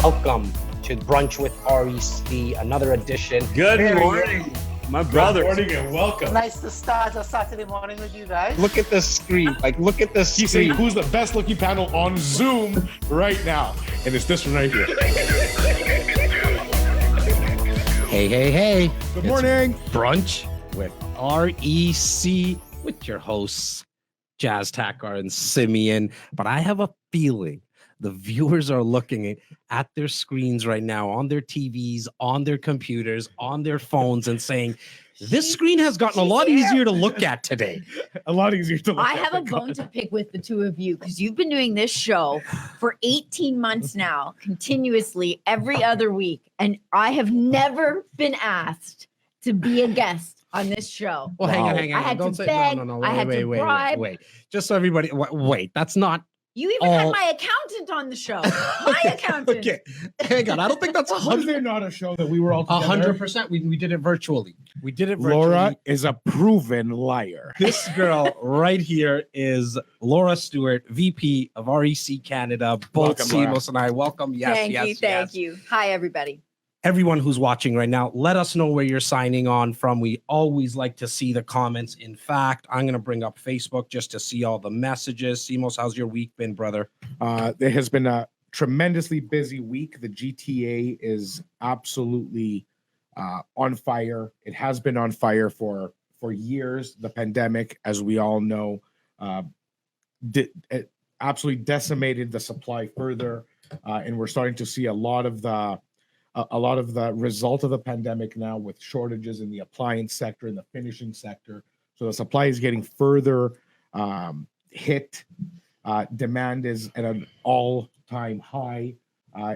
welcome to Brunch with REC, another edition. Good morning, my brother. Good morning and welcome. Nice to start a Saturday morning with you guys. Look at the screen. Look at the He's saying screen. who's the best looking panel on Zoom right now. And it's this one right here. Hey. Good morning. Brunch with REC with your hosts, Jas Takhar and Simeon. But I have a feeling the viewers are looking at their screens right now, on their TVs, on their computers, on their phones, and saying, this screen has gotten a lot easier to look at today. A lot easier to look I at. have a bone to pick with the two of you because you've been doing this show for 18 months now, continuously every other week. And I have never been asked to be a guest on this show. Well, hang on. I had Don't to say beg, no. I had to bribe. Wait. Just so everybody, wait. That's not. You even had my accountant on the show. My accountant. Okay, hang on. I don't think that's Was there not a show that we were all together? 100%. We did it virtually. We did it virtually. Laura is a proven liar. This girl right here is Laura Stewart, VP of REC Canada. Both Welcome, Laura. Simos and I welcome. Yes. Thank you. Hi, everybody. Everyone who's watching right now, let us know where you're signing on from. We always like to see the comments. In fact, I'm going to bring up Facebook just to see all the messages. Simos, how's your week been, brother? There has been a tremendously busy week. The GTA is absolutely on fire. It has been on fire for years. The pandemic, as we all know, it absolutely decimated the supply further, and we're starting to see a lot of the result of the pandemic now, with shortages in the appliance sector and the finishing sector. So the supply is getting further hit. Demand is at an all-time high.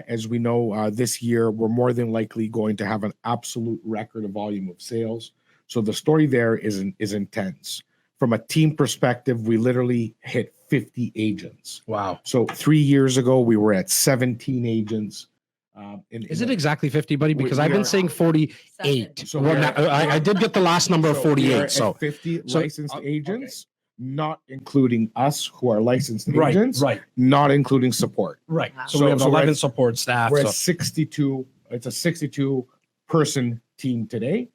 As we know, this year, we're more than likely going to have an absolute record of volume of sales. So the story there is intense. From a team perspective, we literally hit 50 agents. Wow. So 3 years ago, we were at 17 agents. Is it exactly 50, buddy? Because We I've been are- saying 48. So Well, we are- now, I did get the last number of we are 48. at So 50 so- licensed agents, not including us who are licensed right, agents, right. not including support. So, So- we have so we're 11 at- support staff. We're So. at 62. It's a 62 person team today,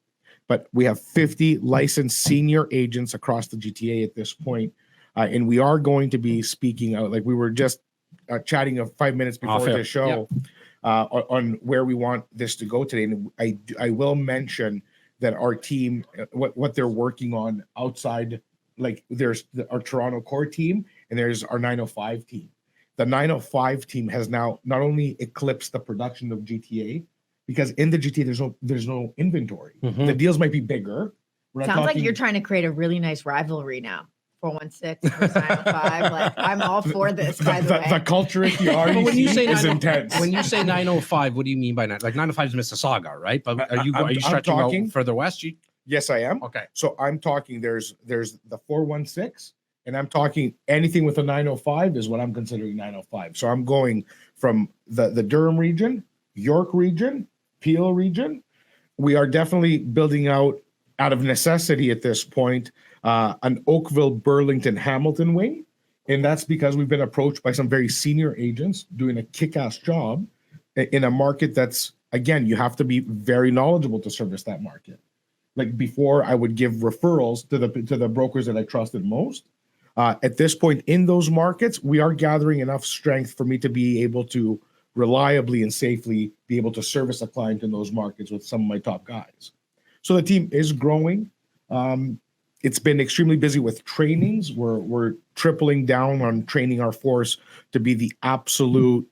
but we have 50 licensed senior agents across the GTA at this point. And we are going to be speaking out, like we were just chatting 5 minutes before Fair. the show. On where we want this to go today. And I will mention that our team, what they're working on outside, like there's our Toronto core team and there's our 905 team. The 905 team has now not only eclipsed the production of GTA, because in the GTA there's no inventory. Mhm. The deals might be bigger. We're not Sounds like talking- you're trying to create a really nice rivalry now. 416 versus 905. Like, I'm all for this, by the way. the culture at the REC But when you say is 905 intense. When you say 905, what do you mean by that? Like 905 is Mississauga, right? But are you I'm stretching talking- out further west? Yes, I am. Okay. So I'm talking there's the 416, and I'm talking anything with a 905 is what I'm considering 905. So I'm going from the Durham region, York region, Peel region. We are definitely building out of necessity at this point, an Oakville, Burlington, Hamilton wing. And that's because we've been approached by some very senior agents doing a kick-ass job in a market that's, again, you have to be very knowledgeable to service that market. Like before, I would give referrals to the brokers that I trusted most. At this point in those markets, we are gathering enough strength for me to be able to reliably and safely be able to service a client in those markets with some of my top guys. So the team is growing. It's been extremely busy with trainings. We're tripling down on training our force to be the absolute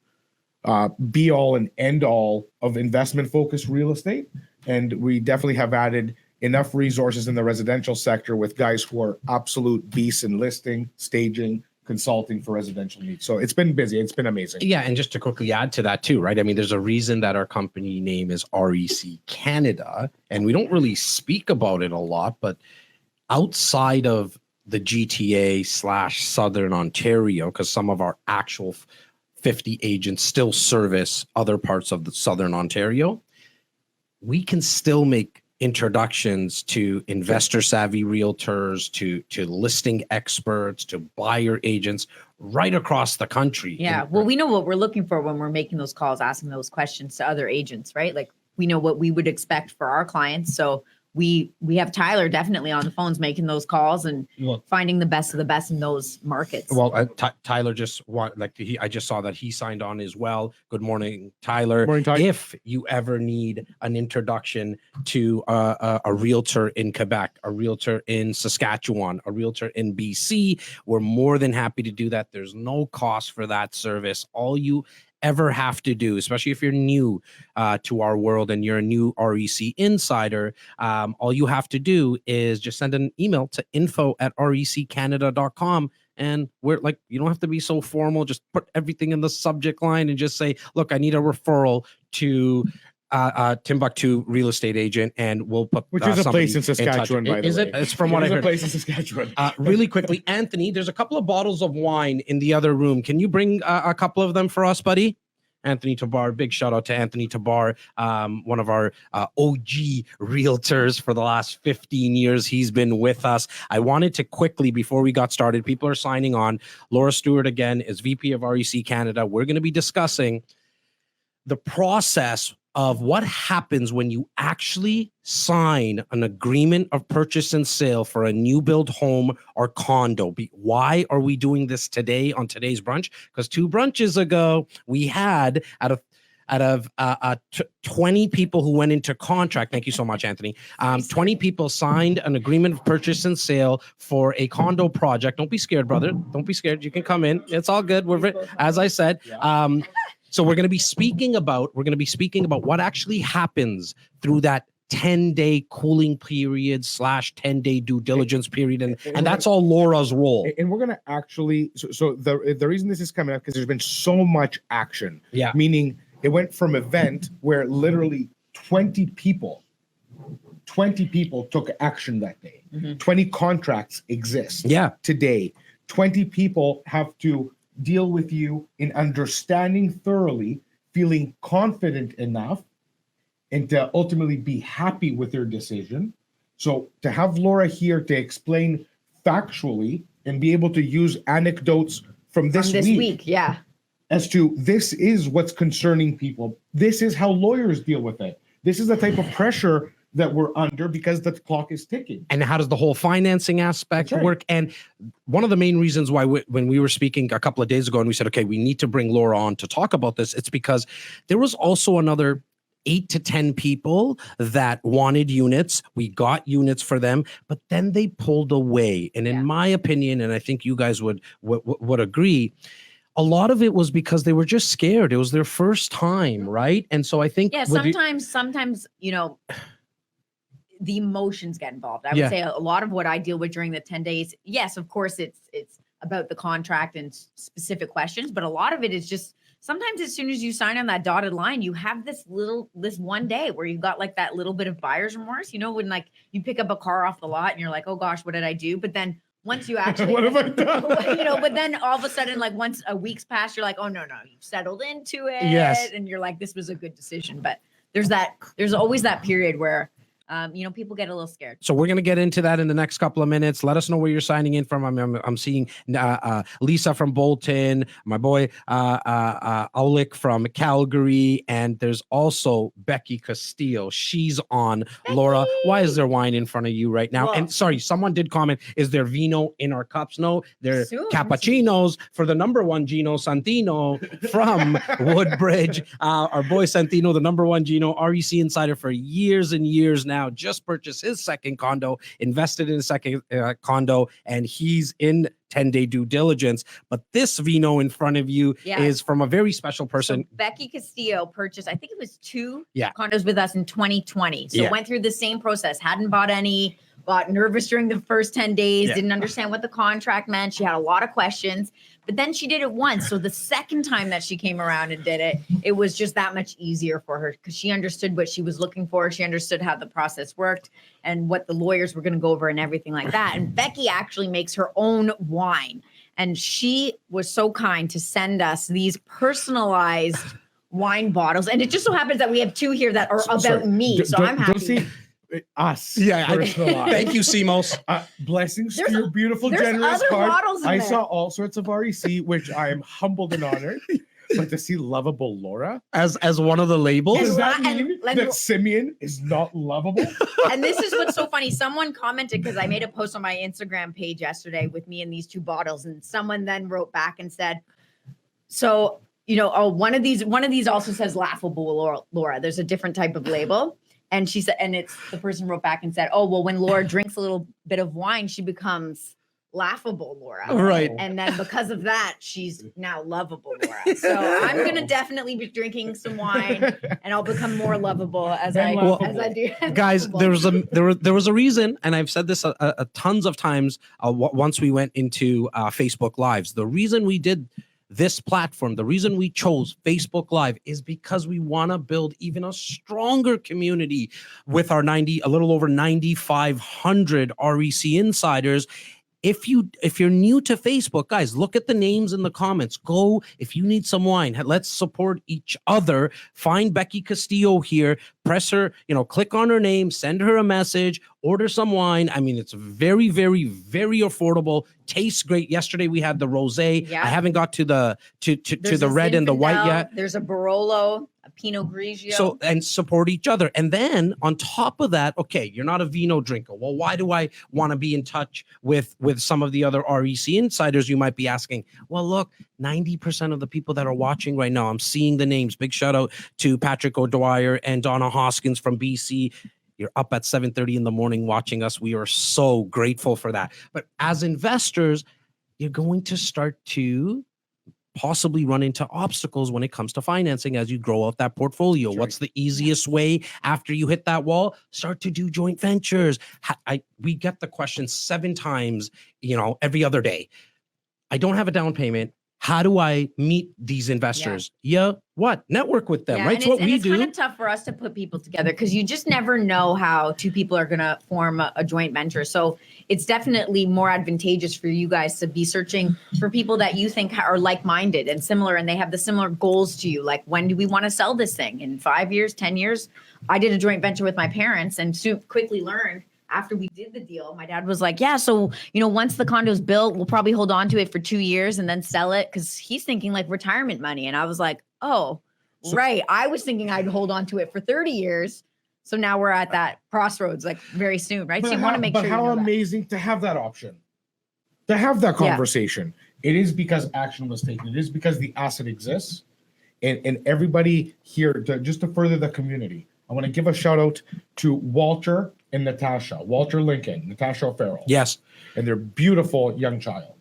be all and end all of investment focused real estate. And we definitely have added enough resources in the residential sector with guys who are absolute beasts in listing, staging, consulting for residential needs. So it's been busy. It's been amazing. Yeah, and just to quickly add to that too, right? I mean, there's a reason that our company name is REC Canada, and we don't really speak about it a lot, but outside of the GTA / Southern Ontario, because some of our actual 50 agents still service other parts of the Southern Ontario, we can still make introductions to investor savvy realtors, to listing experts, to buyer agents right across the country. Yeah. And- Well, we know what we're looking for when we're making those calls, asking those questions to other agents, right? Like we know what we would expect for our clients. So we have Tyler definitely on the phones making those calls and finding the best of the best in those markets. Well, Tyler just I just saw that he signed on as well. Good morning, Tyler. Morning, Ty. If you ever need an introduction to a realtor in Quebec, a realtor in Saskatchewan, a realtor in BC, we're more than happy to do that. There's no cost for that service. All you ever have to do, especially if you're new to our world and you're a new REC insider, all you have to do is just send an email to info@reccanada.com. And we're like, you don't have to be so formal. Just put everything in the subject line and just say, look, I need a referral to Timbuktu real estate agent, and we'll put Which is a somebody place in Saskatchewan, touch. by the Is way. it? It's from what I There's heard. a place in Saskatchewan. Really quickly, Anthony, there's a couple of bottles of wine in the other room. Can you bring a couple of them for us, buddy? Anthony Tabar, big shout out to Anthony Tabar, one of our OG realtors for the last 15 years. He's been with us. I wanted to quickly, before we got started, people are signing on. Laura Stewart, again, is VP of REC Canada. We're going to be discussing the process of what happens when you actually sign an agreement of purchase and sale for a new build home or condo. Why are we doing this today on today's brunch? Because 2 brunches ago, we had out of 20 people who went into contract. Thank you so much, Anthony. 20 people signed an agreement of purchase and sale for a condo project. Don't be scared, brother. Don't be scared. You can come in. It's all good. As I said, so we're going to be speaking about what actually happens through that 10-day cooling period / 10-day due diligence period. And that's all Laura's role. And we're going to actually, so the reason this is coming up, because there's been so much action. Yeah. Meaning it went from event where literally 20 people took action that day. 20 contracts exist today. 20 people have to deal with you in understanding thoroughly, feeling confident enough, and to ultimately be happy with their decision. So to have Laura here to explain factually and be able to use anecdotes from this week, yeah, as to this is what's concerning people. This is how lawyers deal with it. This is the type of pressure that we're under because the clock is ticking. And how does the whole financing aspect work? And one of the main reasons why when we were speaking a couple of days ago and we said, okay, we need to bring Laura on to talk about this, it's because there was also another 8 to 10 people that wanted units. We got units for them, but then they pulled away. And in my opinion, and I think you guys would agree, a lot of it was because they were just scared. It was their first time, right? And so I think sometimes, you know, the emotions get involved. I would say a lot of what I deal with during the 10 days, yes, of course, it's about the contract and specific questions, but a lot of it is just sometimes as soon as you sign on that dotted line, you have this one day where you've got like that little bit of buyer's remorse, you know, when like you pick up a car off the lot and you're like, oh gosh, what did I do? But then once you actually, what have I done? You know, but then all of a sudden, like once a week's passed, you're like, oh no, you've settled into it. Yes. And you're like, this was a good decision. But there's always that period where you know, people get a little scared. So we're going to get into that in the next couple of minutes. Let us know where you're signing in from. I'm seeing Lisa from Bolton, my boy Aulik from Calgary, and there's also Becky Castillo. She's on. Becky! Laura, why is there wine in front of you right now? Well, and sorry, someone did comment, is there vino in our cups? No, they're Soon. cappuccinos for the number 1 Gino Santino from Woodbridge. Our boy Santino, the number 1 Gino, REC insider for years and years now. Just purchased his second condo, invested in a second condo, and he's in 10-day due diligence. But this vino in front of you is from a very special person. So Becky Castillo purchased, I think it was 2 condos with us in 2020. So went through the same process, hadn't bought any, got nervous during the first 10 days, didn't understand what the contract meant. She had a lot of questions, but then she did it once. So the second time that she came around and did it, it was just that much easier for her because she understood what she was looking for. She understood how the process worked and what the lawyers were going to go over and everything like that. And Becky actually makes her own wine. And she was so kind to send us these personalized wine bottles. And it just so happens that we have 2 here that are about me. So I'm happy. Us. Yeah, personalized. thank you, Simos. Blessings There's to your beautiful, there's generous other heart. models in I there. saw all sorts of REC, which I am humbled and honored. But to see lovable Laura, As one of the labels. does that And- mean and- that Simeon is not lovable? And this is what's so funny. Someone commented because I made a post on my Instagram page yesterday with me and these two bottles, and someone then wrote back and said, "So one of these also says laughable Laura. There's a different type of label." And she said, and it's the person wrote back and said, "Oh well, when Laura drinks a little bit of wine, she becomes laughable Laura, Right. And then because of that, she's now lovable Laura. So I'm gonna definitely be drinking some wine, and I'll become more lovable as And I do. Guys, Lovable. there was a reason, and I've said this a tons of times. Once we went into Facebook Lives, the reason we did this platform, the reason we chose Facebook Live is because we want to build even a stronger community with our a little over 9,500 REC insiders. If you're new to Facebook, guys, look at the names in the comments. Go, if you need some wine, let's support each other. Find Becky Castillo here, press her, click on her name, send her a message, order some wine. I mean, it's very, very, very affordable. Tastes great. Yesterday we had the rosé. Yeah. I haven't got to the There's a red and the white Zinfandel, yet. There's a Barolo, a Pinot Grigio. So, and support each other. And then on top of that, okay, you're not a vino drinker. Well, why do I want to be in touch with some of the other REC insiders? You might be asking, well, look, 90% of the people that are watching right now, I'm seeing the names. Big shout out to Patrick O'Dwyer and Donna Hoskins from BC. You're up at 7:30 in the morning watching us. We are so grateful for that. But as investors, you're going to start to possibly run into obstacles when it comes to financing as you grow out that portfolio. That's What's the easiest way after you hit that wall? Start to do joint ventures. We get the question 7 times, every other day. I don't have a down payment. How do I meet these investors? What? Network with them, right? And It's what we it's do. kind of tough for us to put people together because you just never know how two people are going to form a joint venture. So it's definitely more advantageous for you guys to be searching for people that you think are like-minded and similar, and they have the similar goals to you. Like, when do we want to sell this thing? In 5 years, 10 years? I did a joint venture with my parents and quickly learned after we did the deal, my dad was like, yeah, so, once the condo's built, we'll probably hold on to it for 2 years and then sell it, because he's thinking like retirement money. And I was like, oh, right. I was thinking I'd hold on to it for 30 years. So now we're at that crossroads, like very soon, right? So you want to make sure. But you how know that. amazing to have that option, to have that conversation. It is because action was taken. It is because the asset exists, and everybody here just to further the community. I want to give a shout out to Walter and Natasha, Walter Lincoln, Natasha O'Farrell. Yes. And their beautiful young child.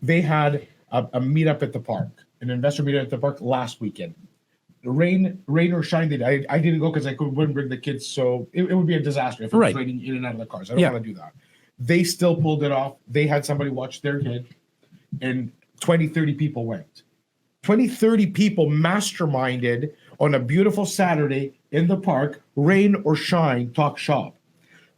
They had a meetup at the park, an investor meetup at the park last weekend. Rain or shine, I didn't go because wouldn't bring the kids, so it would be a disaster if it was raining in and out of the cars. I don't want to do that. They still pulled it off. They had somebody watch their kid, and 20, 30 people went. 20, 30 people masterminded on a beautiful Saturday in the park, rain or shine, talk shop.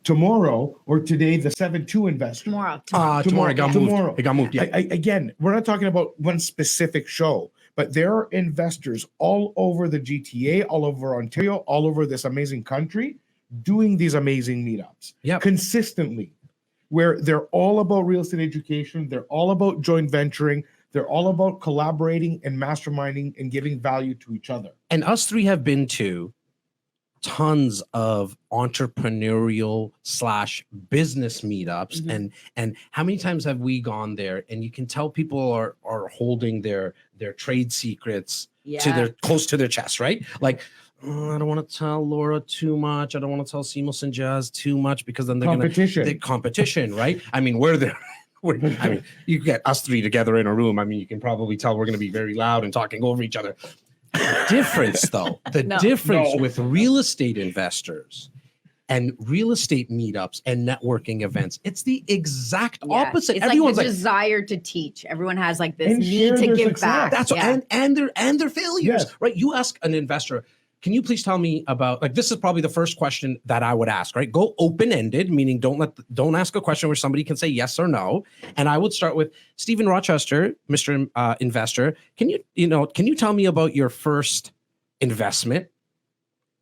Tomorrow or today, the 7-2 investor. Tomorrow. Tomorrow it got moved. It got moved. Yeah. Again, we're not talking about one specific show, but there are investors all over the GTA, all over Ontario, all over this amazing country, doing these amazing meetups consistently, where they're all about real estate education. They're all about joint venturing. They're all about collaborating and masterminding and giving value to each other. And us three have been to tons of entrepreneurial / business meetups. And how many times have we gone there, and you can tell people are holding their trade secrets to their close to their chest, right? Like, oh, I don't want to tell Laura too much. I don't want to tell Simos and Jas too much, because then they're competition, right? I mean, we're there. I mean, you get us three together in a room. I mean, you can probably tell we're going to be very loud and talking over each other. Difference, though, difference with real estate investors and real estate meetups and networking events, it's the exact opposite. It's Everyone's like the desire to teach. Everyone has like this And need to share give their back. That's and their failures, right? You ask an investor, can you please tell me about, like, this is probably the first question that I would ask, right? Go open-ended, meaning don't ask a question where somebody can say yes or no. And I would start with Stephen Rochester, Mr. Investor. Can you tell me about your first investment?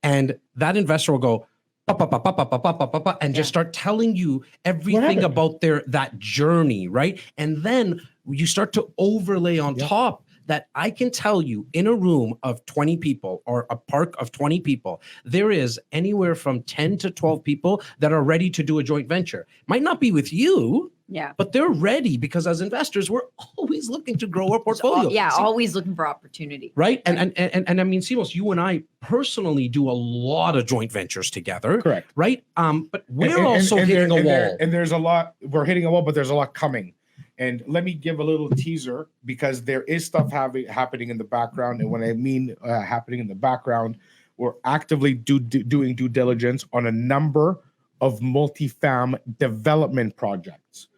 And that investor will go, and just start telling you everything about that journey, right? And then you start to overlay on top that I can tell you in a room of 20 people or a park of 20 people, there is anywhere from 10 to 12 people that are ready to do a joint venture. Might not be with you, but they're ready because as investors, we're always looking to grow our portfolio. Always looking for opportunity. Right. And I mean, Simos, you and I personally do a lot of joint ventures together. Correct. Right. But we're also hitting a wall. And there's a lot, we're hitting a wall, but there's a lot coming. And let me give a little teaser because there is stuff happening in the background. And when I mean happening in the background, we're actively doing due diligence on a number of multi-fam development projects.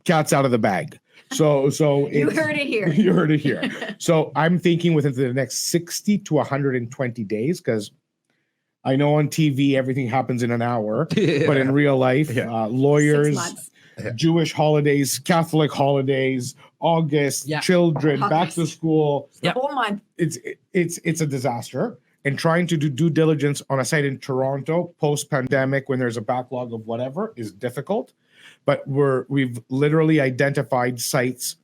Cat's out of the bag. So You heard it here. You heard it here. So I'm thinking within the next 60 to 120 days, because I know on TV everything happens in an hour, but in real life, lawyers, 6 months. Jewish holidays, Catholic holidays, August, children, back to school. The whole month. It's a disaster. And trying to do due diligence on a site in Toronto post-pandemic when there's a backlog of whatever is difficult. But we've literally identified sites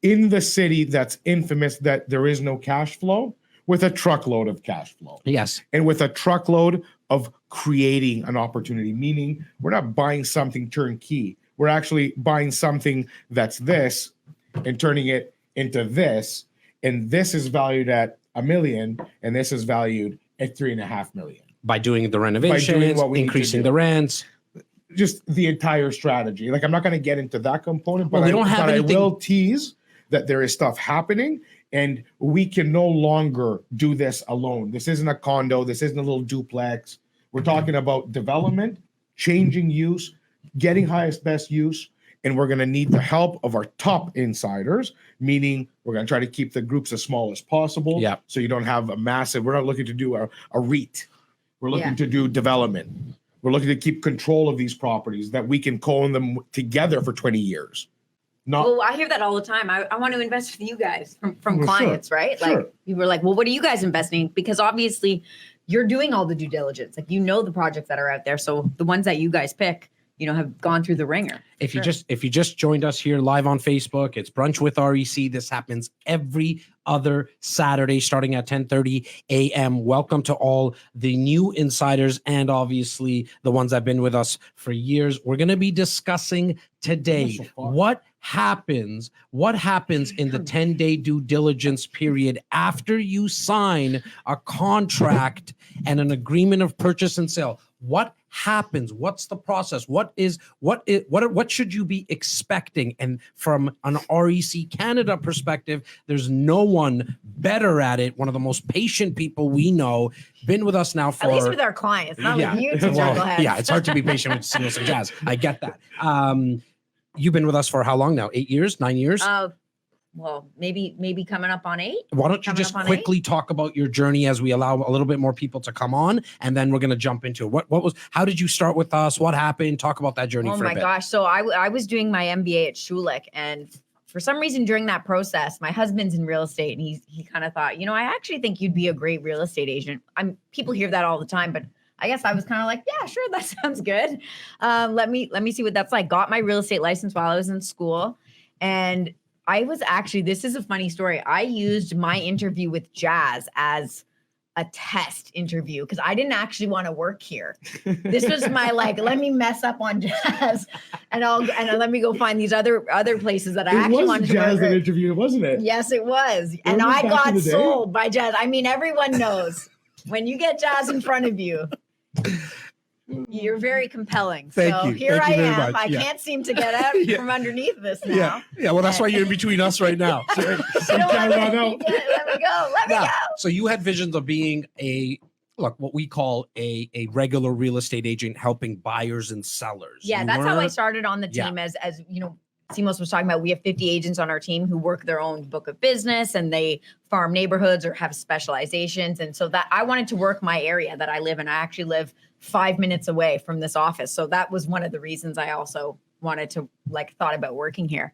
in the city that's infamous that there is no cash flow with a truckload of cash flow. Yes. And with a truckload of creating an opportunity, meaning we're not buying something turnkey. We're actually buying something that's this and turning it into this. And this is valued at $1 million, and this is valued at $3.5 million. By doing the renovations, increasing the rents. Just the entire strategy. Like, I'm not going to get into that component, but, I will tease that there is stuff happening and we can no longer do this alone. This isn't a condo. This isn't a little duplex. We're talking about development, changing use, getting highest best use, and we're going to need the help of our top insiders, meaning we're going to try to keep the groups as small as possible. Yeah. So you don't have a massive, we're not looking to do a REIT. We're looking to do development. We're looking to keep control of these properties that we can co-own them together for 20 years. Well, I hear that all the time. I want to invest with you guys from clients, right? Sure. Like, you were like, well, what are you guys investing in? Because obviously you're doing all the due diligence. Like, you know the projects that are out there. So the ones that you guys pick, have gone through the ringer. If you just joined us here live on Facebook, it's Brunch with REC. This happens every other Saturday starting at 10:30 a.m. Welcome to all the new insiders and obviously the ones that have been with us for years. We're going to be discussing today what happens in the 10-day due diligence period after you sign a contract and an agreement of purchase and sale. What happens? What's the process? What should you be expecting? And from an REC Canada perspective, there's no one better at it. One of the most patient people we know, been with us now for at least with our clients, not with you two knuckleheads. Yeah, it's hard to be patient with Simos and Jas. I get that. You've been with us for how long now? 8 years? 9 years? Well, maybe coming up on 8. Why don't you just quickly talk about your journey as we allow a little bit more people to come on, and then we're going to jump into it. How did you start with us? What happened? Talk about that journey for a bit. Oh my gosh. So I was doing my MBA at Schulich, and for some reason during that process, my husband's in real estate, and he kind of thought, I actually think you'd be a great real estate agent. People hear that all the time, but I guess I was kind of like, yeah, sure, that sounds good. Let me see what that's like. Got my real estate license while I was in school, and I was actually, this is a funny story. I used my interview with Jas as a test interview because I didn't actually want to work here. This was my let me mess up on Jas and let me go find these other places that I actually wanted to work. It was Jas that interviewed, wasn't it? Yes, it was. And I got sold by Jas. I mean, everyone knows when you get Jas in front of you, you're very compelling. Thank you. Here Thank you I am. very much. I can't seem to get out from underneath this now. Yeah. Well, that's why you're in between us right now. Let me go. So you had visions of being what we call a regular real estate agent helping buyers and sellers. Yeah, that's how I started on the team. As Simos was talking about, we have 50 agents on our team who work their own book of business and they farm neighborhoods or have specializations. And so that I wanted to work my area that I live in. I actually live 5 minutes away from this office. So that was one of the reasons I also wanted to thought about working here.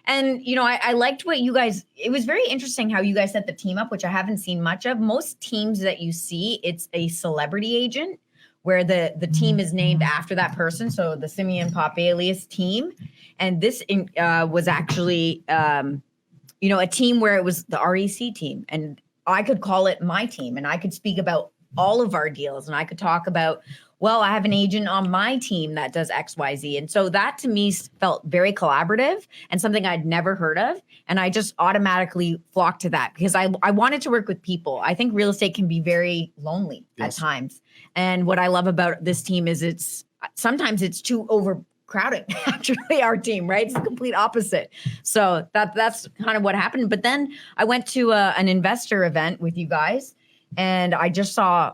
And, I liked what you guys, it was very interesting how you guys set the team up, which I haven't seen much of. Most teams that you see, it's a celebrity agent where the team is named after that person. So the Simeon Papailias team. And this was actually, a team where it was the REC team. And I could call it my team, and I could speak about all of our deals, and I could talk about, well, I have an agent on my team that does XYZ. And so that to me felt very collaborative and something I'd never heard of. And I just automatically flocked to that because I wanted to work with people. I think real estate can be very lonely at times. And what I love about this team is sometimes it's too overcrowded, actually, our team, right? It's the complete opposite. So that's kind of what happened. But then I went to an investor event with you guys, and I just saw,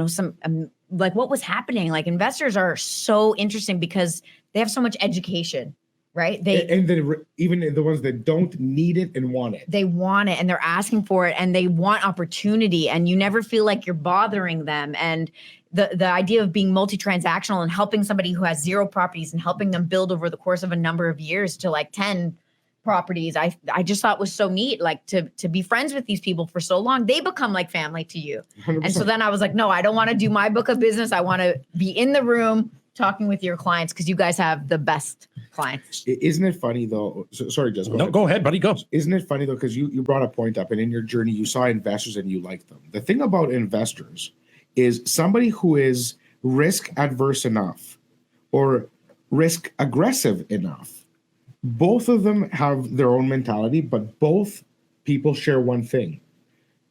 some like what was happening. Like investors are so interesting because they have so much education, right? Even the ones that don't need it and want it. They want it and they're asking for it and they want opportunity, and you never feel like you're bothering them. And the idea of being multi-transactional and helping somebody who has 0 properties and helping them build over the course of a number of years to like 10 properties, I just thought was so neat, like to be friends with these people for so long. They become like family to you. 100%. And so then I was like, no, I don't want to do my book of business. I want to be in the room talking with your clients because you guys have the best clients. Isn't it funny though? Sorry, Jess. Go ahead, buddy. Go. Isn't it funny though? Because you brought a point up, and in your journey, you saw investors and you liked them. The thing about investors is somebody who is risk adverse enough or risk aggressive enough. Both of them have their own mentality, but both people share one thing.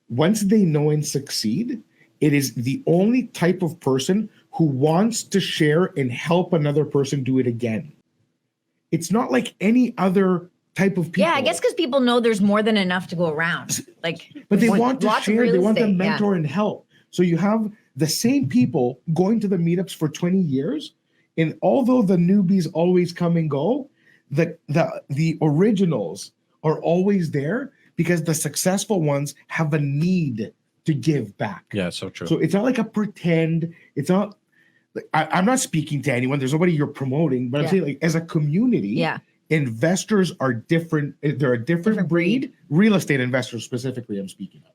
Once they know and succeed, it is the only type of person who wants to share and help another person do it again. It's not like any other type of people. Yeah, I guess because people know there's more than enough to go around. But they want to share, they want to mentor and help. So you have the same people going to the meetups for 20 years, and although the newbies always come and go, the originals are always there because the successful ones have a need to give back. Yeah, so true. So it's not like a pretend. It's not. I'm not speaking to anyone. There's nobody you're promoting, but I'm saying like as a community, investors are different. They're a different breed. Real estate investors specifically, I'm speaking of.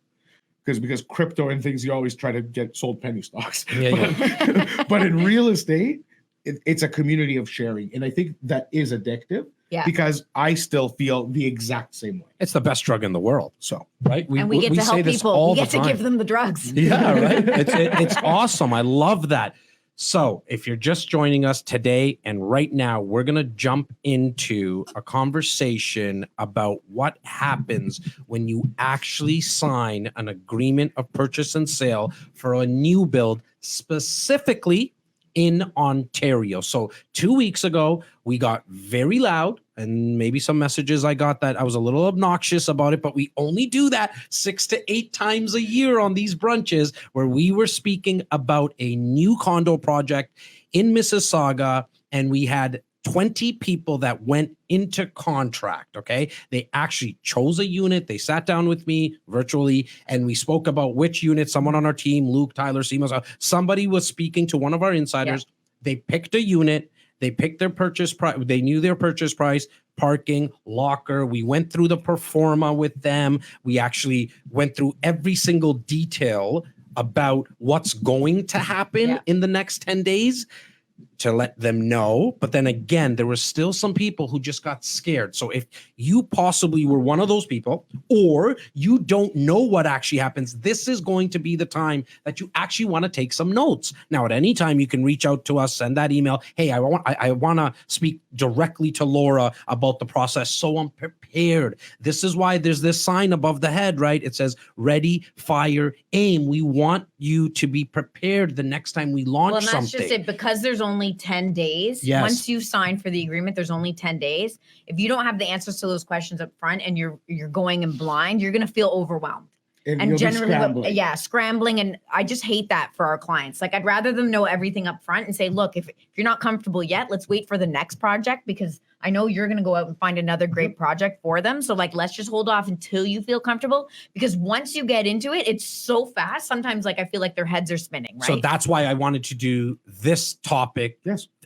Because crypto and things, you always try to get sold penny stocks. But in real estate, it's a community of sharing. And I think that is addictive because I still feel the exact same way. It's the best drug in the world. So, right? We get to help people. We get to give them the drugs. Yeah, right? It's awesome. I love that. So if you're just joining us today and right now, we're going to jump into a conversation about what happens when you actually sign an agreement of purchase and sale for a new build, specifically in Ontario. So 2 weeks ago, we got very loud, and maybe some messages I got that I was a little obnoxious about it, but we only do that 6 to 8 times a year on these brunches where we were speaking about a new condo project in Mississauga, and we had 20 people that went into contract, okay? They actually chose a unit. They sat down with me virtually, and we spoke about which unit. Someone on our team, Luke, Tyler, Simos, somebody was speaking to one of our insiders. They picked a unit. They picked their purchase price. They knew their purchase price, parking, locker. We went through the pro forma with them. We actually went through every single detail about what's going to happen in the next 10 days. To let them know. But then again, there were still some people who just got scared. So if you possibly were one of those people, or you don't know what actually happens, this is going to be the time that you actually want to take some notes. Now, at any time, you can reach out to us, send that email. Hey, I want to speak directly to Laura about the process, so I'm prepared. This is why there's this sign above the head, right? It says ready, fire, aim. We want you to be prepared the next time we launch something. Well, that's just it. Because there's only 10 days. Yes. Once you sign for the agreement, there's only 10 days. If you don't have the answers to those questions up front and you're going in blind, you're going to feel overwhelmed. And generally, scrambling. And I just hate that for our clients. Like, I'd rather them know everything up front and say, look, if you're not comfortable yet, let's wait for the next project, because I know you're going to go out and find another great project for them. So like, let's just hold off until you feel comfortable, because once you get into it, it's so fast. Sometimes like, I feel like their heads are spinning, right? So that's why I wanted to do this topic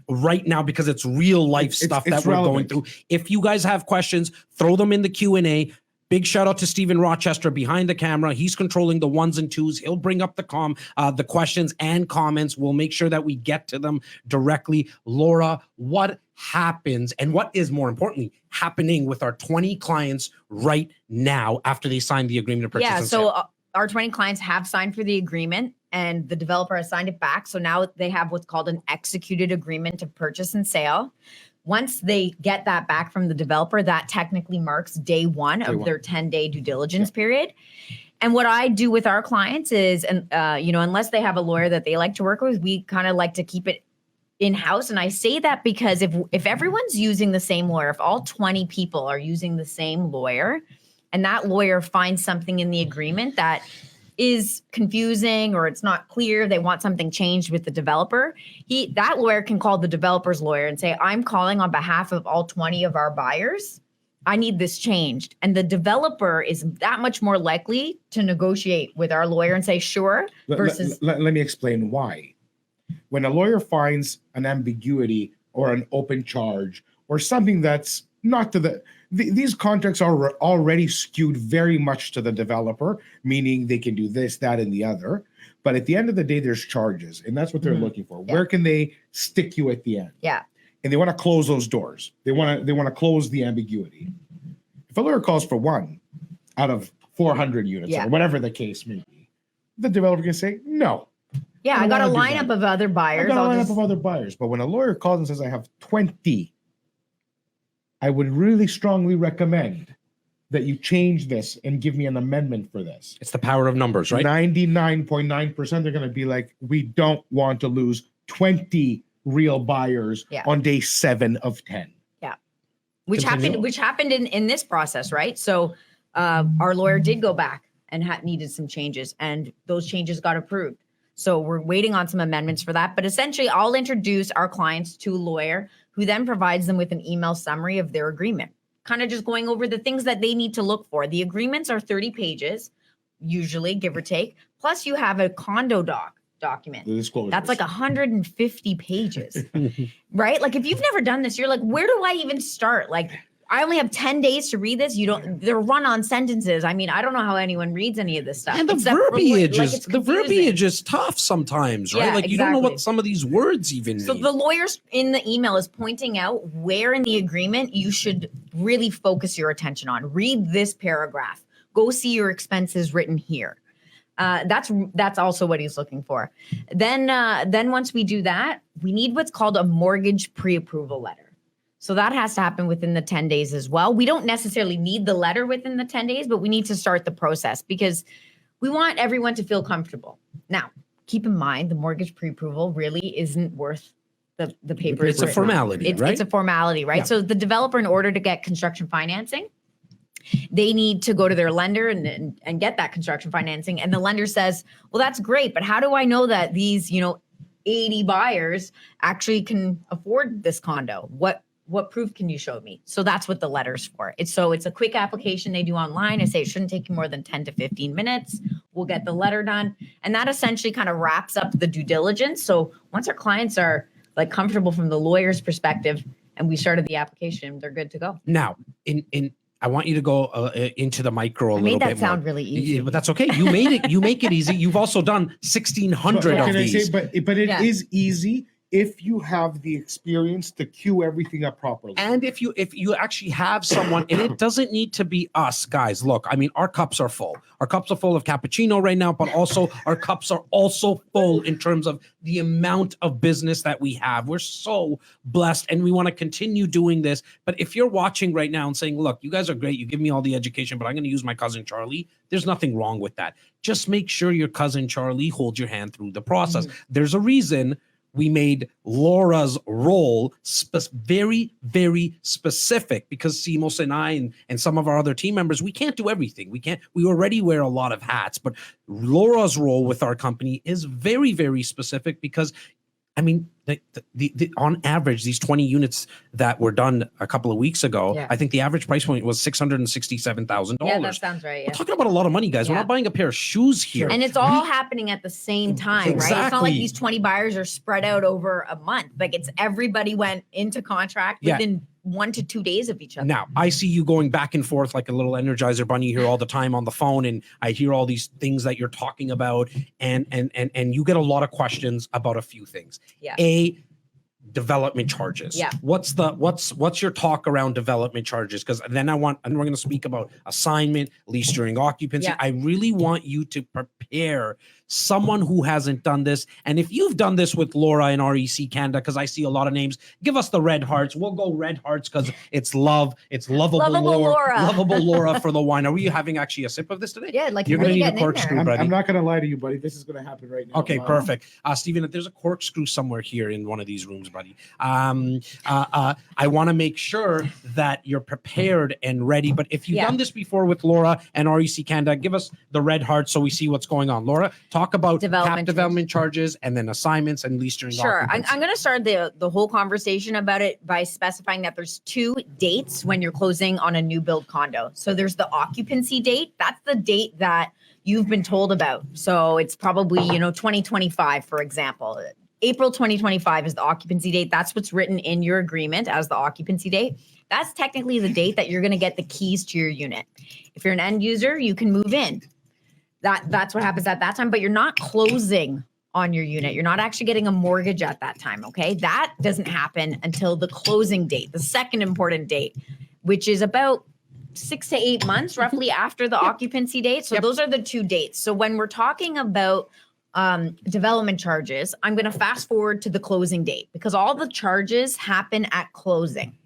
right now, because it's real life stuff that we're going through. If you guys have questions, throw them in the Q&A. Big shout out to Steven Rochester behind the camera. He's controlling the ones and twos. He'll bring up the questions and comments. We'll make sure that we get to them directly. Laura, what happens and what is more importantly happening with our 20 clients right now after they sign the agreement of purchase and sale? So our 20 clients have signed for the agreement and the developer has signed it back. So now they have what's called an executed agreement of purchase and sale. Once they get that back from the developer, that technically marks day one of their 10-day due diligence period. And what I do with our clients is, unless they have a lawyer that they like to work with, we kind of like to keep it in-house. And I say that because if everyone's using the same lawyer, if all 20 people are using the same lawyer, and that lawyer finds something in the agreement that is confusing or it's not clear, they want something changed with the developer, that lawyer can call the developer's lawyer and say, I'm calling on behalf of all 20 of our buyers. I need this changed. And the developer is that much more likely to negotiate with our lawyer and say, sure, versus... Let me explain why. When a lawyer finds an ambiguity or an open charge or something that's not to these contracts are already skewed very much to the developer, meaning they can do this, that, and the other. But at the end of the day, there's charges, and that's what they're looking for. Yeah. Where can they stick you at the end? Yeah. And they want to close those doors. They want to close the ambiguity. If a lawyer calls for one out of 400 units or whatever the case may be, the developer can say no. Yeah, I got a lineup of other buyers. But when a lawyer calls and says, I have 20, I would really strongly recommend that you change this and give me an amendment for this. It's the power of numbers, right? 99.9% they're going to be like, we don't want to lose 20 real buyers on day 7 of 10. Yeah. Which happened in this process, right? So our lawyer did go back and needed some changes, and those changes got approved. So we're waiting on some amendments for that. But essentially, I'll introduce our clients to a lawyer who then provides them with an email summary of their agreement, kind of just going over the things that they need to look for. The agreements are 30 pages, usually, give or take. Plus, you have a condo document. That's like 150 pages, right? Like, if you've never done this, you're like, where do I even start? Like, I only have 10 days to read this. They're run-on sentences. I mean, I don't know how anyone reads any of this stuff. And the verbiage is tough sometimes, right? Like, you don't know what some of these words even mean. So the lawyers in the email is pointing out where in the agreement you should really focus your attention on. Read this paragraph. Go see your expenses written here. That's also what he's looking for. Then once we do that, we need what's called a mortgage pre-approval letter. So that has to happen within the 10 days as well. We don't necessarily need the letter within the 10 days, but we need to start the process because we want everyone to feel comfortable. Now, keep in mind, the mortgage pre-approval really isn't worth the paper. It's a formality, right? It's a formality, right? Yeah. So the developer, in order to get construction financing, they need to go to their lender and get that construction financing. And the lender says, well, that's great, but how do I know that these, 80 buyers actually can afford this condo? What proof can you show me? So that's what the letter's for. It's a quick application they do online. I say it shouldn't take you more than 10 to 15 minutes. We'll get the letter done. And that essentially kind of wraps up the due diligence. So once our clients are like comfortable from the lawyer's perspective and we started the application, they're good to go. Now, I want you to go into the micro a little bit more. I made that sound really easy. Yeah, but that's okay. You made it. You make it easy. You've also done 1,600 of these. But it is easy if you have the experience to queue everything up properly. And if you actually have someone, and it doesn't need to be us, guys. Look, I mean, our cups are full. Our cups are full of cappuccino right now, but also our cups are also full in terms of the amount of business that we have. We're so blessed, and we want to continue doing this. But if you're watching right now and saying, look, you guys are great, you give me all the education, but I'm going to use my cousin Charlie, there's nothing wrong with that. Just make sure your cousin Charlie holds your hand through the process. There's a reason we made Laura's role very, very specific, because Simos and I and some of our other team members, we can't do everything. We already wear a lot of hats, but Laura's role with our company is very, very specific because, I mean, the on average, these 20 units that were done a couple of weeks ago, I think the average price point was $667,000. Yeah, that sounds right. We're talking about a lot of money, guys. We're not buying a pair of shoes here. And it's all happening at the same time, right? It's not like these 20 buyers are spread out over a month. Like, it's everybody went into contract 1 to 2 days of each other. Now, I see you going back and forth like a little Energizer bunny here all the time on the phone, and I hear all these things that you're talking about, and you get a lot of questions about a few things. Yeah. Development charges. Yeah. What's your talk around development charges? Because then we're going to speak about assignment, lease during occupancy. Yeah. I really want you to prepare someone who hasn't done this. And if you've done this with Laura and REC Canada, because I see a lot of names, give us the red hearts. We'll go red hearts because it's love. It's lovable Laura. Lovable Laura for the wine. Are we having actually a sip of this today? Yeah, like You're going to need a getting in there. corkscrew, buddy. I'm not going to lie to you, buddy. This is going to happen right now. Okay, perfect. Stephen, if there's a corkscrew somewhere here in one of these rooms, buddy, I want to make sure that you're prepared and ready. But if you've done this before with Laura and REC Canada, give us the red heart so we see what's going on. Laura, talk about development charges and then assignments and lease during occupancy. I'm going to start the whole conversation about it by specifying that there's 2 dates when you're closing on a new build condo. So there's the occupancy date. That's the date that you've been told about. So it's probably, 2025, for example. April 2025 is the occupancy date. That's what's written in your agreement as the occupancy date. That's technically the date that you're going to get the keys to your unit. If you're an end user, you can move in. That's what happens at that time, but you're not closing on your unit. You're not actually getting a mortgage at that time, okay? That doesn't happen until the closing date, the second important date, which is about 6 to 8 months roughly after the occupancy date. So those are the 2 dates. So when we're talking about development charges, I'm going to fast forward to the closing date because all the charges happen at closing.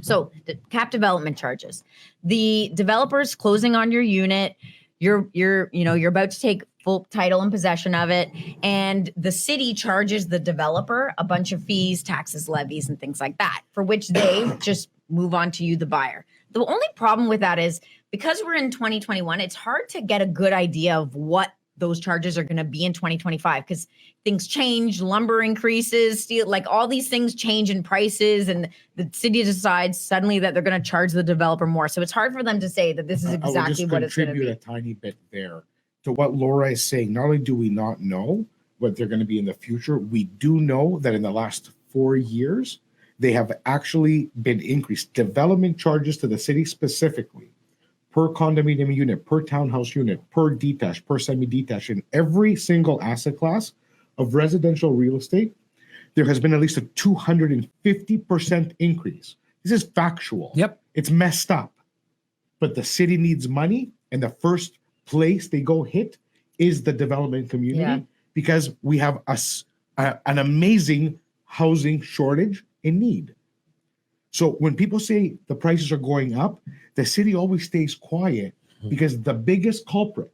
So the cap development charges, the developer's closing on your unit, you're about to take full title and possession of it, and the city charges the developer a bunch of fees, taxes, levies, and things like that, for which they just move on to you, the buyer. The only problem with that is because we're in 2021, it's hard to get a good idea of what those charges are going to be in 2025 because things change, lumber increases, steel, like all these things change in prices, and the city decides suddenly that they're going to charge the developer more. So it's hard for them to say that this is exactly what it's going to be. I would just contribute a tiny bit there to what Laura is saying. Not only do we not know what they're going to be in the future, we do know that in the last 4 years, they have actually been increased. Development charges to the city specifically, per condominium unit, per townhouse unit, per detached, per semi-detached, in every single asset class of residential real estate, there has been at least a 250% increase. This is factual. Yep. It's messed up. But the city needs money, and the first place they go hit is the development community because we have an amazing housing shortage in need. So when people say the prices are going up, the city always stays quiet because the biggest culprit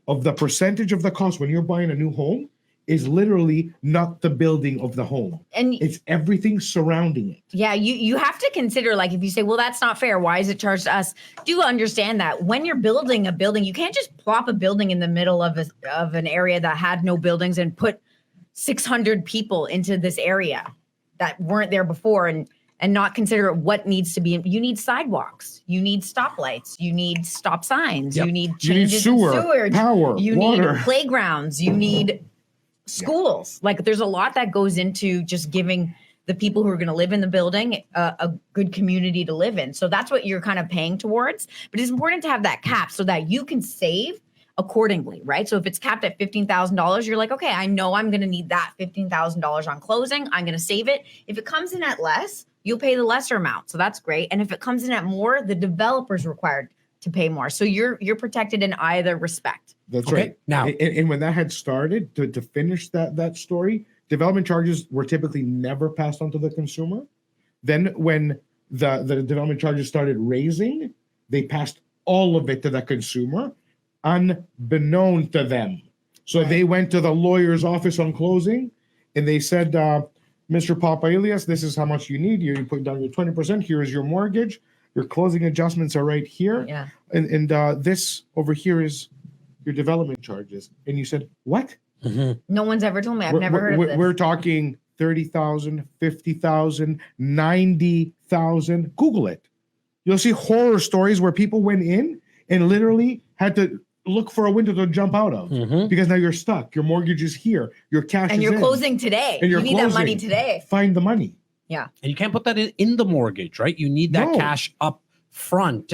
of the percentage of the cost when you're buying a new home is literally not the building of the home. And it's everything surrounding it. Yeah, you have to consider, like, if you say, well, that's not fair, why is it charged to us? Do understand that when you're building a building, you can't just plop a building in the middle of an area that had no buildings and put 600 people into this area that weren't there before and not consider what needs to be. You need sidewalks, you need stoplights, you need stop signs, you need changes in sewage, power, you water. need playgrounds, you need schools. Like there's a lot that goes into just giving the people who are going to live in the building a good community to live in. So that's what you're kind of paying towards. But it's important to have that cap so that you can save accordingly, right? So if it's capped at $15,000, you're like, okay, I know I'm going to need that $15,000 on closing. I'm going to save it. If it comes in at less, you'll pay the lesser amount. So that's great. And if it comes in at more, the developer's required to pay more. So you're protected in either respect. That's right. Now, and when that had started, to finish that story, development charges were typikally never passed on to the consumer. Then when the development charges started raising, they passed all of it to the consumer, unbeknown to them. So they went to the lawyer's office on closing, and they said, Mr. Papailias, this is how much you need. You put down your 20%. Here is your mortgage. Your closing adjustments are right here. Yeah. And this over here is your development charges. And you said, what? No one's ever told me. I've never heard of this. We're talking 30,000, 50,000, 90,000. Google it. You'll see horror stories where people went in and literally had to look for a window to jump out of because now you're stuck. Your mortgage is here. Your cash and is you're in. closing today. And you need that money today. Find the money. Yeah. And you can't put that in the mortgage, right? You need that No. cash up front.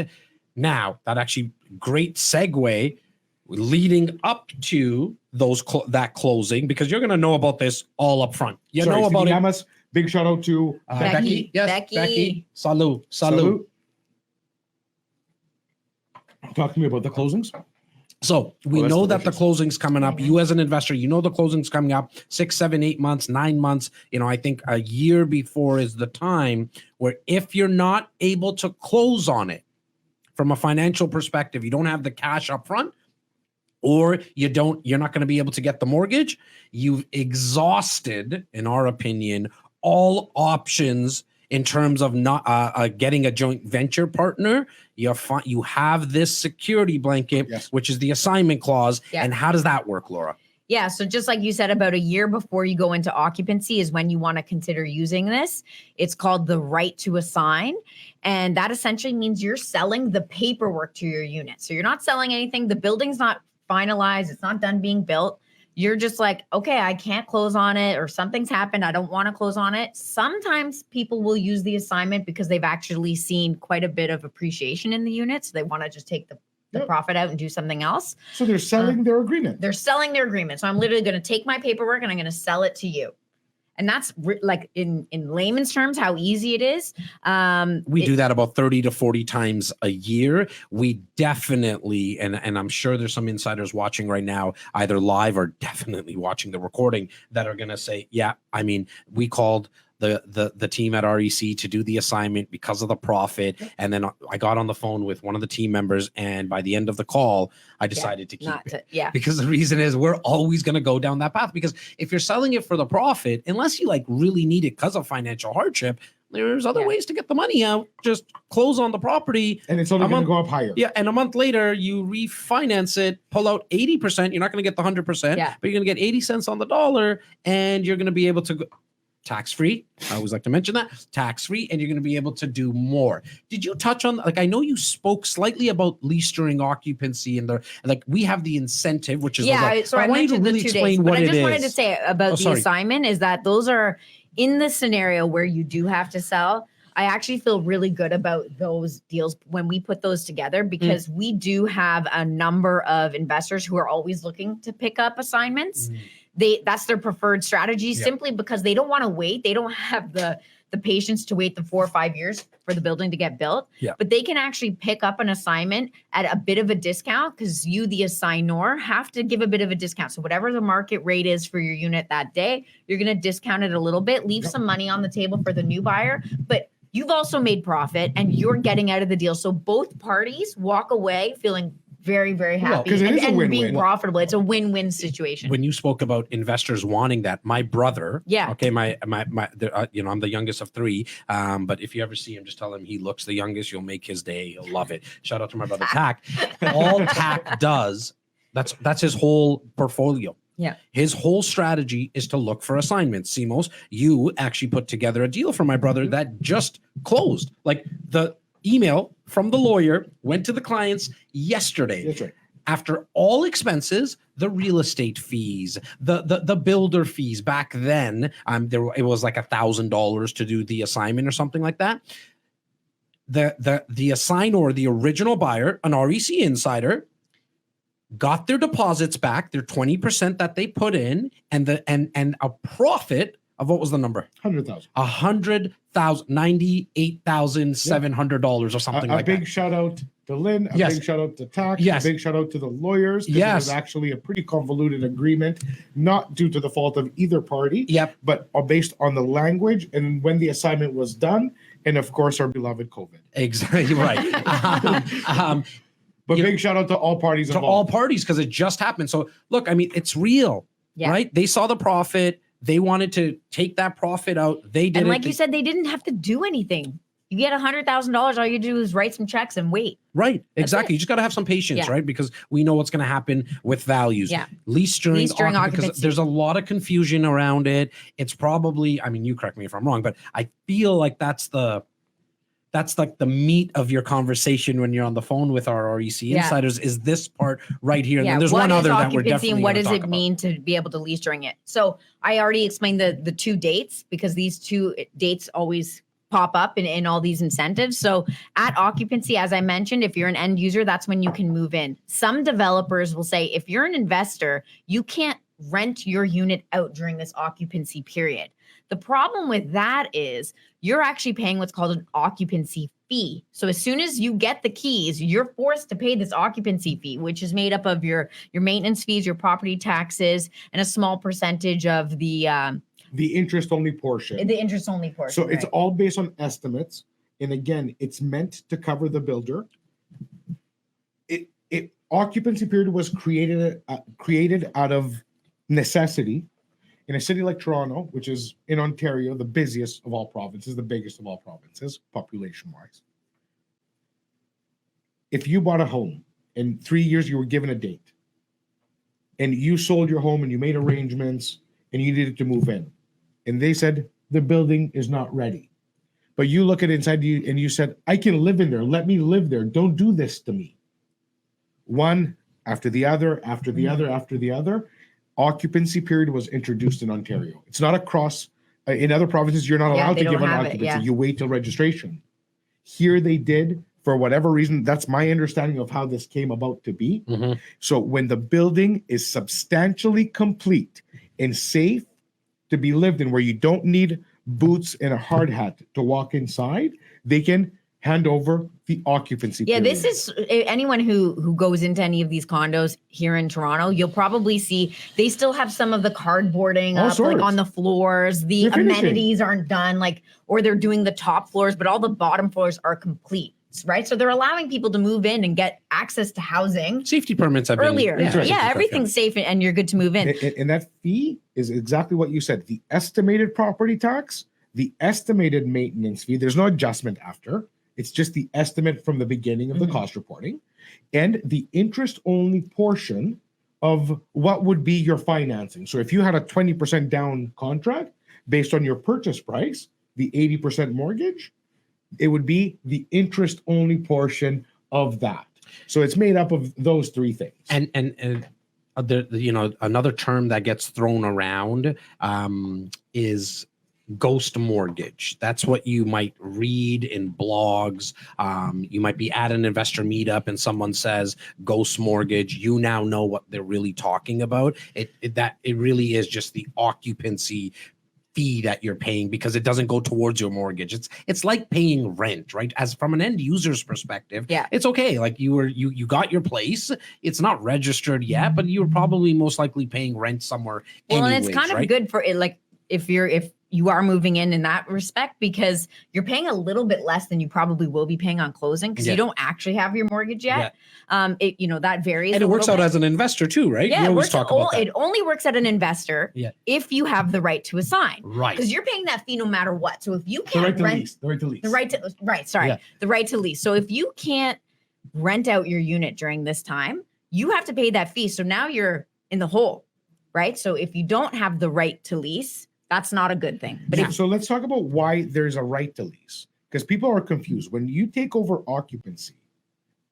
Now, that actually great segue leading up to that closing, because you're going to know about this all up front. You Sorry, know about Stevie it. Yamas, big shout out to Becky. Yes, Becky. Becky. Salud. Talk to me about the closings. So we that's know that the delicious. closing's coming up. You as an investor, you know the closing's coming up 6, 7, 8 months, 9 months. I think a year before is the time where if you're not able to close on it from a financial perspective, you don't have the cash up front, or you're not going to be able to get the mortgage, you've exhausted, in our opinion, all options in terms of not getting a joint venture partner. You have this security blanket, Yes. which is the assignment clause. Yeah. And how does that work, Laura? Yeah. So just like you said, about a year before you go into occupancy is when you want to consider using this. It's called the right to assign. And that essentially means you're selling the paperwork to your unit. So you're not selling anything. The building's not finalized. It's not done being built. You're just like, okay, I can't close on it, or something's happened. I don't want to close on it. Sometimes people will use the assignment because they've actually seen quite a bit of appreciation in the unit. So they want to just take the Yep. profit out and do something else. So they're selling their agreement. They're selling their agreement. So I'm literally going to take my paperwork and I'm going to sell it to you. And that's like in layman's terms, how easy it is. We do that about 30 to 40 times a year. We definitely, and I'm sure there's some insiders watching right now, either live or definitely watching the recording, that are going to say, yeah, I mean, we called the team at REC to do the assignment because of the profit. And then I got on the phone with one of the team members, and by the end of the call, I decided to keep it. Because the reason is we're always going to go down that path, because if you're selling it for the profit, unless you like really need it because of financial hardship, there's other ways to get the money out. Just close on the property. And it's only going to go up higher. Yeah. And a month later, you refinance it, pull out 80%. You're not going to get the 100%, but you're going to get 80 cents on the dollar, and you're going to be able to go tax-free. I always like to mention that, tax-free, and you're going to be able to do more. Did you touch on, like, I know you spoke slightly about lease during occupancy, and we have the incentive, which is, so I want you to mentioned really the 2 explain days, what but I it just is. wanted to say about the assignment is that those are in the scenario where you do have to sell. I actually feel really good about those deals when we put those together, because we do have a number of investors who are always looking to pick up assignments. That's their preferred strategy, simply because they don't want to wait. They don't have the patience to wait the 4 or 5 years for the building to get built. But they can actually pick up an assignment at a bit of a discount, because you, the assignor, have to give a bit of a discount. So whatever the market rate is for your unit that day, you're going to discount it a little bit, leave some money on the table for the new buyer, but you've also made profit and you're getting out of the deal. So both parties walk away feeling very, very happy and being profitable. It's a win-win situation. When you spoke about investors wanting that, my brother, okay, I'm the youngest of 3, but if you ever see him, just tell him he looks the youngest. You'll make his day. He'll love it. Shout out to my brother Tack. All Tack does, that's his whole portfolio. Yeah. His whole strategy is to look for assignments. Simos, you actually put together a deal for my brother that just closed. Like, the email from the lawyer went to the clients yesterday. That's right. After all expenses, the real estate fees, the builder fees back then, it was like $1,000 to do the assignment or something like that. The assignor, the original buyer, an REC insider, got their deposits back, their 20% that they put in, and a profit of, what was the number? $100,000. $98,700 or something like that. A big shout out to Lynn, a big shout out to Tack, a big shout out to the lawyers, because it was actually a pretty convoluted agreement, not due to the fault of either party, but based on the language and when the assignment was done, and of course our beloved COVID. Exactly right. But big shout out to all parties involved. To all parties, because it just happened. So look, I mean, it's real, right? They saw the profit. They wanted to take that profit out. They did, and like you said, they didn't have to do anything. You get $100,000. All you do is write some checks and wait. Right. Exactly. You just got to have some patience, right? Because we know what's going to happen with values. Lease during occupancy. Because there's a lot of confusion around it. It's probably, I mean, you correct me if I'm wrong, but I feel like that's that's like the meat of your conversation when you're on the phone with our REC Yeah. insiders is this part right here. And then there's what one is other that we're occupancy definitely and what gonna does talk it about. mean to be able to lease during it? So I already explained the two dates because these two dates always pop up in all these incentives. So at occupancy, as I mentioned, if you're an end user, that's when you can move in. Some developers will say if you're an investor, you can't rent your unit out during this occupancy period. The problem with that is you're actually paying what's called an occupancy fee. So as soon as you get the keys, you're forced to pay this occupancy fee, which is made up of your maintenance fees, your property taxes, and a small percentage of the interest only portion. the interest only portion. So it's right? all based on estimates. And again, it's meant to cover the builder. It occupancy period was created out of necessity in a city like Toronto, which is in Ontario, the busiest of all provinces, the biggest of all provinces, population-wise. If you bought a home in 3 years, you were given a date, and you sold your home and you made arrangements and you needed to move in, and they said the building is not ready, but you look at inside you and you said, I can live in there. Let me live there. Don't do this to me. One after the other, after the other, after the other. Occupancy period was introduced in Ontario. It's not across in other provinces. You're not Yeah, allowed they to give don't an have it, occupancy. yeah. You wait till registration. Here they did for whatever reason. That's my understanding of how this came about to be. Mhm. So when the building is substantially complete and safe to be lived in, where you don't need boots and a hard hat to walk inside, they can hand over the occupancy Yeah, period. this is anyone who goes into any of these condos here in Toronto, you'll probably see they still have some of the cardboarding All up like sorts. on the floors. The They're finishing. amenities aren't done, like, or they're doing the top floors, but all the bottom floors are complete, right? So they're allowing people to move in and get access to housing Safety permits have earlier. been, That's right. Yeah, everything's safe and you're good to move in. And that fee is exactly what you said. The estimated property tax, the estimated maintenance fee, there's no adjustment after. It's just the estimate from the beginning of the cost reporting, and the interest only portion of what would be your financing. So if you had a 20% down contract based on your purchase price, the 80% mortgage, it would be the interest only portion of that. So it's made up of those three things. And another term that gets thrown around is ghost mortgage. That's what you might read in blogs. You might be at an investor meetup and someone says ghost mortgage. You now know what they're really talking about. It really is just the occupancy fee that you're paying because it doesn't go towards your mortgage. It's like paying rent, right? As from an end user's perspective, Yeah. it's okay. Like you got your place. It's not registered yet, but you were probably most likely paying rent somewhere. Well, and anyways, it's kind of right? good for it, like if you are moving in that respect, because you're paying a little bit less than you probably will be paying on closing because Yeah. you don't actually have your mortgage yet. That varies. And a it works little out bit. as an investor too, right? Yeah, We it always works talk about that. it only works at an investor Yeah. if you have the right to assign. Right. Because you're paying that fee no matter what. So if you The can't right to rent lease. The right to lease. the right to lease. So if you can't rent out your unit during this time, you have to pay that fee. So now you're in the hole, right? So if you don't have the right to lease, that's not a good thing. But So let's talk about why there's a right to lease, because people are confused. When you take over occupancy,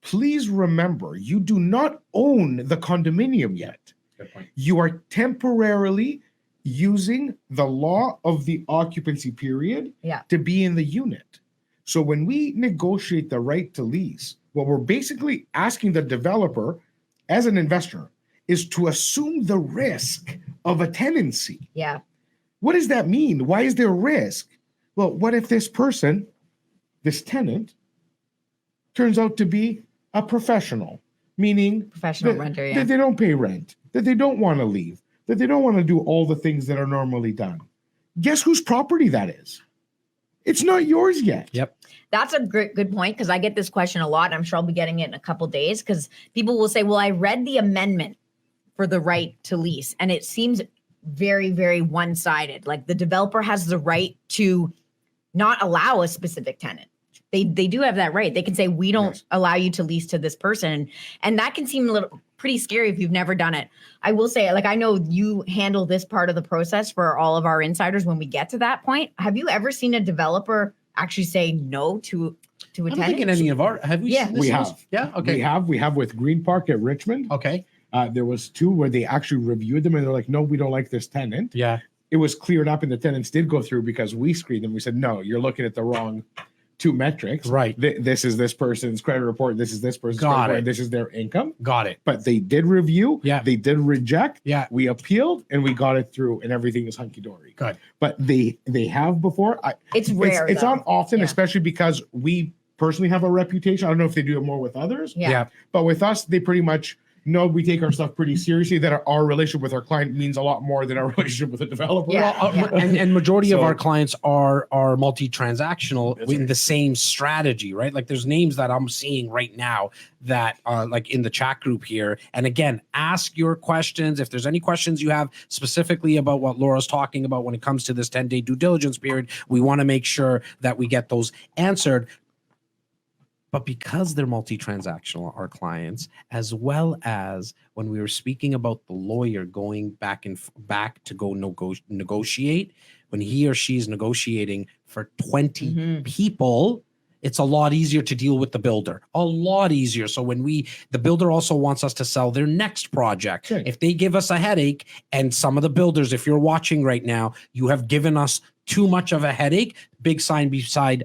please remember you do not own the condominium yet. Good point. You are temporarily using the law of the occupancy period to be in the unit. So when we negotiate the right to lease, what we're basically asking the developer as an investor is to assume the risk of a tenancy. yeah. What does that mean? Why is there risk? Well, what if this person, this tenant, turns out to be a professional, meaning Professional that, renter, yeah. that they don't pay rent, that they don't want to leave, that they don't want to do all the things that are normally done. Guess whose property that is? It's not yours yet. Yep. That's a good point, because I get this question a lot. I'm sure I'll be getting it in a couple days, because people will say, well, I read the amendment for the right to lease, and it seems very, very one-sided. Like the developer has the right to not allow a specific tenant. They do have that right. They can say, we don't allow you to lease to this person. And that can seem a little pretty scary if you've never done it. I will say, like, I know you handle this part of the process for all of our insiders when we get to that point. Have you ever seen a developer actually say no to a I don't tenant? think in any of our have we. Yeah. seen this We list? have. Yeah. Okay. We have with Green Park at Richmond. Okay. There was 2 where they actually reviewed them and they're like, no, we don't like this tenant. Yeah. It was cleared up and the tenants did go through because we screened them. We said, no, you're looking at the wrong 2 metrics. Right. This is this person's credit report. This is this person's Got credit report, it. and this is their income. Got it. But they did review. Yeah. They did reject. Yeah. We appealed and we got it through and everything is hunky dory. Good. But they have before. It's rare. It's though. not often, Yeah. especially because we personally have a reputation. I don't know if they do it more with others. Yeah. But with us, they pretty much know we take our stuff pretty seriously, that our relationship with our client means a lot more than our relationship with the developer. Yeah. And majority of So- our clients are multi-transactional That's in right. the same strategy, right? Like there's names that I'm seeing right now that like in the chat group here. And again, ask your questions. If there's any questions you have specifically about what Laura's talking about when it comes to this 10-day due diligence period, we want to make sure that we get those answered. But because they're multi-transactional, our clients, as well as when we were speaking about the lawyer going back to go negotiate, when he or she is negotiating for 20 Mhm. people, it's a lot easier to deal with the builder, a lot easier. So when the builder also wants us to sell their next project. Sure. If they give us a headache, and some of the builders, if you're watching right now, you have given us too much of a headache. Big sign behind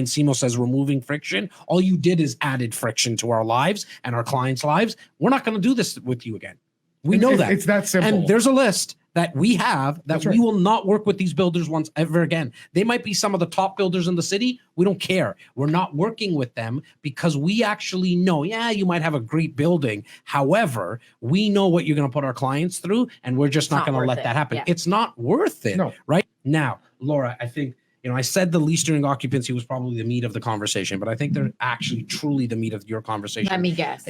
Simos says removing friction. All you did is added friction to our lives and our clients' lives. We're not going to do this with you again. We know that. It's that simple. And there's a list that we have that That's we right. will not work with these builders once ever again. They might be some of the top builders in the city. We don't care. We're not working with them because we actually know, yeah, you might have a great building. However, we know what you're going to put our clients through, and we're just It's not not going to worth let it. that happen. Yeah. It's not worth it. No. Right now, Laura, I think, I said the lease during occupancy was probably the meat of the conversation, but I think they're actually truly the meat of your conversation. Let me guess.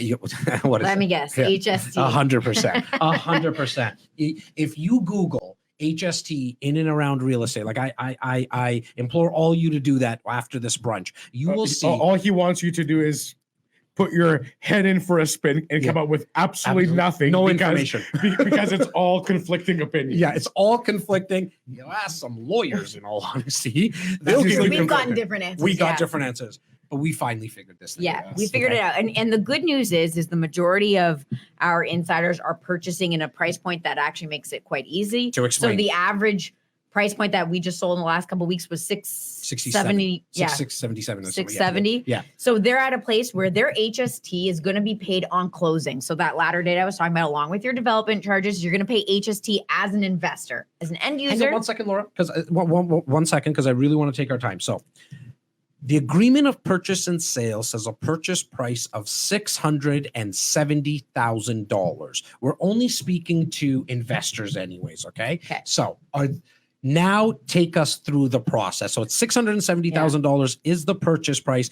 What is Let it? me guess. Yeah. HST. 100%. 100%. If you Google HST in and around real estate, like I implore all you to do that after this brunch, you will see. All he wants you to do is put your head in for a spin and come up with absolutely nothing. No because, information. because it's all conflicting opinions. Yeah, it's all conflicting. You ask some lawyers, in all honesty. They'll give you We've gotten conflicting. different answers. We got yeah. different answers, but we finally figured this thing out. Yeah, we figured it out. And the good news is the majority of our insiders are purchasing in a price point that actually makes it quite easy. To explain. So the average price point that we just sold in the last couple of weeks was 670. Yeah. 677 or something. 670. Yeah. So they're at a place where their HST is going to be paid on closing. So that latter date I was talking about, along with your development charges, you're going to pay HST as an investor, as an end Hang on user. 1 second, Laura, because 1 second, because I really want to take our time. So the agreement of purchase and sale says a purchase price of $670,000. We're only speaking to investors anyways, okay? Okay. So now take us through the process. So it's $670,000 is the purchase price.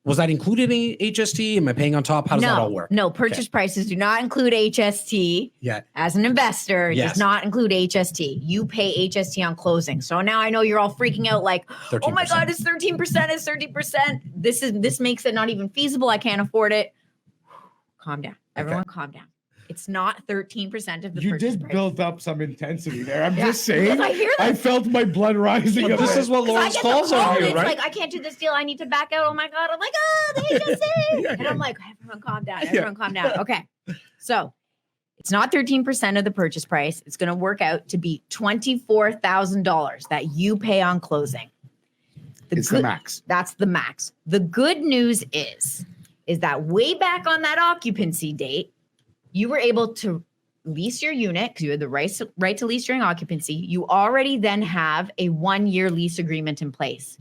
Was that included in HST? Am I paying on top? How does that all work? No, purchase prices do not include HST. Yeah. As an investor, it Yes. does not include HST. You pay HST on closing. So now I know you're all freaking out like, 13%. oh my God, it's 13%, it's 30%. This makes it not even feasible. I can't afford it. Calm down. Everyone calm down. It's not 13% of the You purchase did price. build up some intensity there. I'm Yeah, just saying. because I hear that. I felt my blood rising. But a this bit. is what Because I Laura's get the calls call, are and here, it's right? like, I can't do this deal. I need to back out. Oh my God. I'm like, the HST. And I'm like, everyone calm down. Everyone calm down. Okay. So it's not 13% of the purchase price. It's going to work out to be $24,000 that you pay on closing. It's the max. That's the max. The good news is that way back on that occupancy date, you were able to lease your unit because you had the right to lease during occupancy. You already then have a 1-year lease agreement in place.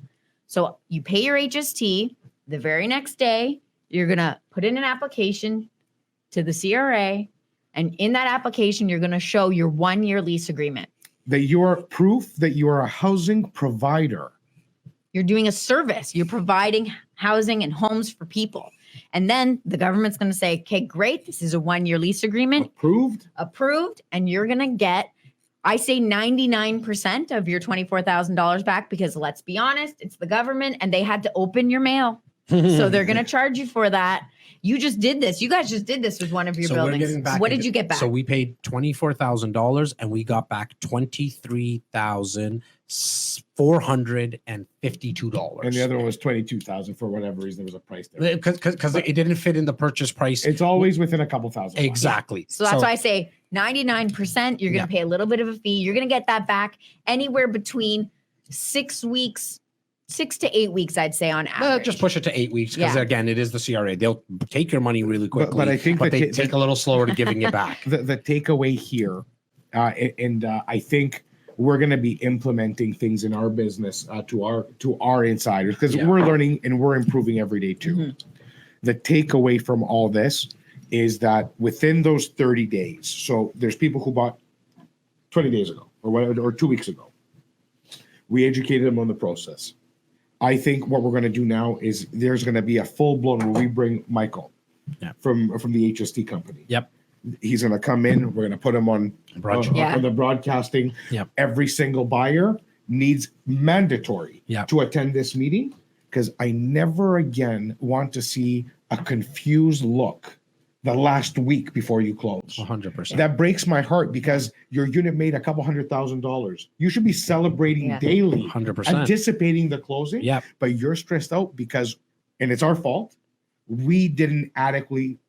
So you pay your HST. The very next day, you're going to put in an application to the CRA. And in that application, you're going to show your 1-year lease agreement. That you're proof that you are a housing provider. You're doing a service. You're providing housing and homes for people. And then the government's going to say, okay, great. This is a 1-year lease agreement. Approved. And you're going to get, I say 99% of your $24,000 back because let's be honest, it's the government and they had to open your mail So they're going to charge you for that. You just did this. You guys just did this with one of your So we're buildings. getting back What did into- you get back? So we paid $24,000 and we got back $23,452. And the other one was 22,000 for whatever reason. There was a price there. Because it didn't fit in the purchase price. It's always within a couple thousand. bucks. Exactly. So that's why I say 99%, you're going to pay a little bit of a fee. You're going to get that back anywhere between 6 weeks, 6 to 8 weeks, I'd say on average. Just push it to 8 weeks because Yeah. again, it is the CRA. They'll take your money really quickly, But I think but the they take a little slower to giving it back. The takeaway here, and I think we're going to be implementing things in our business to our insiders because we're learning and we're improving every day too. Mm-hmm. The takeaway from all this is that within those 30 days, so there's people who bought 20 days ago or 2 weeks ago. We educated them on the process. I think what we're going to do now is there's going to be a full blown where we bring Michael from the HST company. Yep. He's going to come in. We're going to put him on Brunch. on the broadcasting. Yep. Every single buyer needs mandatory to attend this meeting because I never again want to see a confused look the last week before you close. 100%. That breaks my heart because your unit made a couple $100,000. You should be celebrating daily, 100%. anticipating the closing. Yep. But you're stressed out because, and it's our fault, we didn't adequately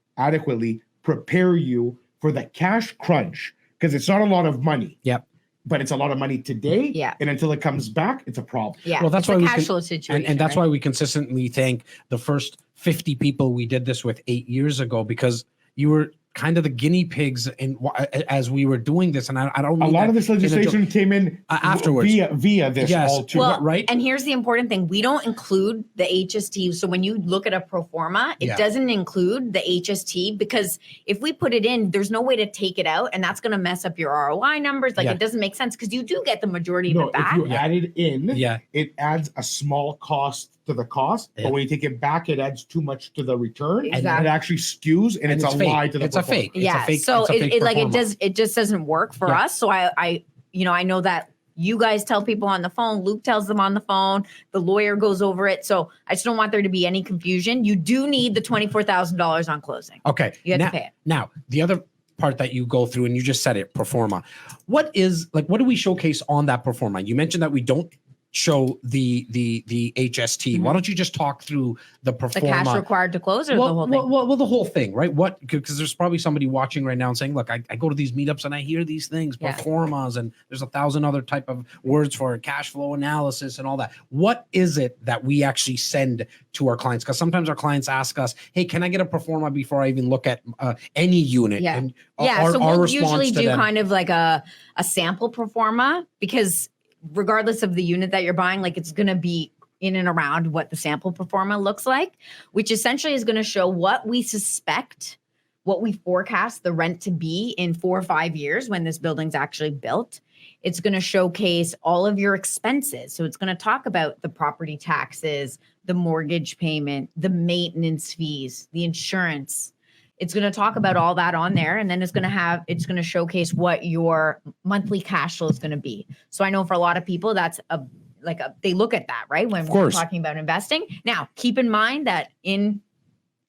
prepare you for the cash crunch because it's not a lot of money. Yep. But it's a lot of money today. Yeah. And until it comes back, it's a problem. Yeah. Well, that's it's why a we cash flow situation. and that's right? why we consistently thank the first 50 people we did this with 8 years ago because you were kind of the guinea pigs as we were doing this. And I don't A mean lot that of this in a joke. legislation came in afterwards via this Yes. all too. Well, right? And here's the important thing. We don't include the HST. So when you look at a pro forma, it doesn't include the HST because if we put it in, there's no way to take it out. And that's going to mess up your ROI numbers. Like it doesn't make sense because you do get the majority of it back. If you add it in, Yeah. it adds a small cost to the cost. Yeah. But when you take it back, it adds too much to the return. Exactly. And it actually skews and it's a fake. lie to the It's a performance. fake. It's Yeah. a fake, So it's a fake it like it performance. just doesn't work for us. So I know that you guys tell people on the phone, Luke tells them on the phone, the lawyer goes over it. So I just don't want there to be any confusion. You do need the $24,000 on closing. Okay. You have now, to pay it. Now, the other part that you go through, and you just said it, pro forma. What do we showcase on that pro forma? You mentioned that we don't show the HST. Why don't you just talk through the pro The forma? cash required to close or the whole thing? Well, the whole thing, right? What? Because there's probably somebody watching right now and saying, "Look, I go to these meetups and I hear these things, pro formas, and there's 1,000 other type of words for it, cash flow analysis and all that." What is it that we actually send to our clients? Because sometimes our clients ask us, "Hey, can I get a pro forma before I even look at any unit?" Yeah. And So our we'll response usually to do them- kind of like a sample pro forma because regardless of the unit that you're buying, like it's going to be in and around what the sample pro forma looks like, which essentially is going to show what we suspect, what we forecast the rent to be in 4 or 5 years when this building's actually built. It's going to showcase all of your expenses. So it's going to talk about the property taxes, the mortgage payment, the maintenance fees, the insurance. It's going to talk about all that on there. And then it's going to showcase what your monthly cash flow is going to be. So I know for a lot of people, that's they look at that, right? When we're talking about investing. Now, keep in mind that in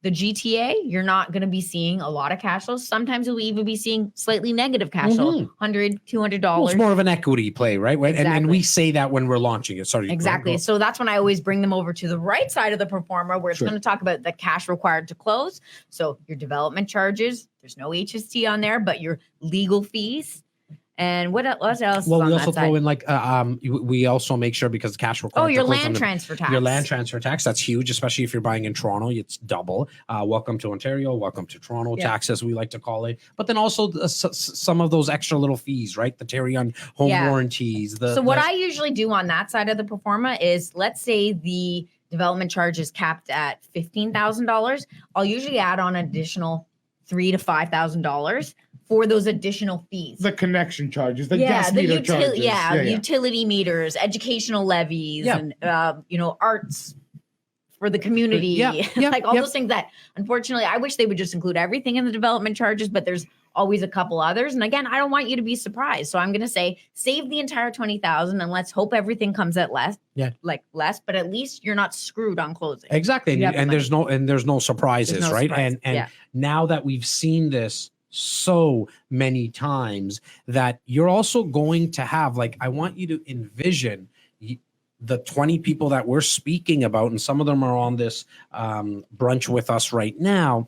the GTA, you're not going to be seeing a lot of cash flows. Sometimes you'll even be seeing slightly negative cash flow, $100, $200. Well, it's more of an equity play, right? Exactly. And we say that when we're launching it. Sorry. Exactly. So that's when I always bring them over to the right side of the pro forma where it's going to talk about the cash required to close. So your development charges, there's no HST on there, but your legal fees. And what else is Well, on we that also side? throw in we also make sure because cash required. your to close land on the- transfer tax. Your land transfer tax, that's huge, especially if you're buying in Toronto. It's double. Welcome to Ontario. Welcome to Toronto taxes, we like to call it. But then also some of those extra little fees, right? The Terry on home warranties. What I usually do on that side of the pro forma is, let's say the development charge is capped at $15,000. I'll usually add on an additional $3,000 to $5,000 for those additional fees. The connection charges, the gas meter charges. Utility meters, educational levies, and arts for the community, like all those things that unfortunately I wish they would just include everything in the development charges, but there's always a couple others. And again, I don't want you to be surprised. So I'm going to say save the entire 20,000 and let's hope everything comes at less. Yeah. Like less, but at least you're not screwed on closing. Exactly. You have the And there's no surprises, There's no right? surprise. And now that we've seen this so many times, that you're also going to have, like, I want you to envision the 20 people that we're speaking about, and some of them are on this brunch with us right now.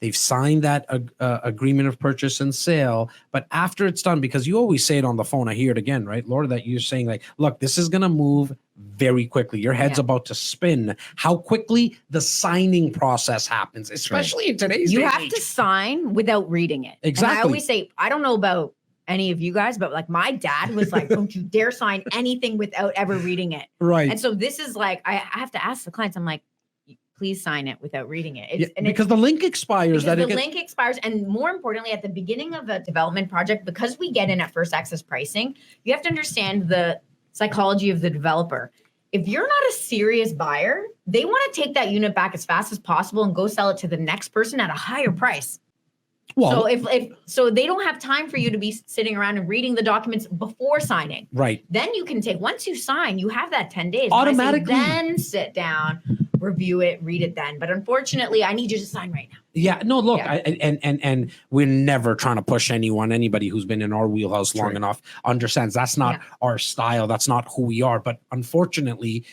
They've signed that agreement of purchase and sale, but after it's done, because you always say it on the phone, I hear it again, right, Laura, that you're saying, like, look, this is going to move very quickly. Your head's about to spin. How quickly the signing process happens, especially in today's day You and have age. to sign without reading it. Exactly. And I always say, I don't know about any of you guys, but like my dad was like, don't you dare sign anything without ever reading it. Right. And so this is like, I have to ask the clients, I'm like, please sign it without reading it. Because the link expires. Because the link expires. And more importantly, at the beginning of a development project, because we get in at first access pricing, you have to understand the psychology of the developer. If you're not a serious buyer, they want to take that unit back as fast as possible and go sell it to the next person at a higher price. Well, So they don't have time for you to be sitting around and reading the documents before signing. right. Then you can take, once you sign, you have that 10 days. Automatically. Then sit down, review it, read it then. But unfortunately, I need you to sign right now. Yeah, no, look, Yeah. and we're never trying to push anyone. Anybody who's been in our wheelhouse long Right. enough understands that's not our style. That's not who we are. But unfortunately,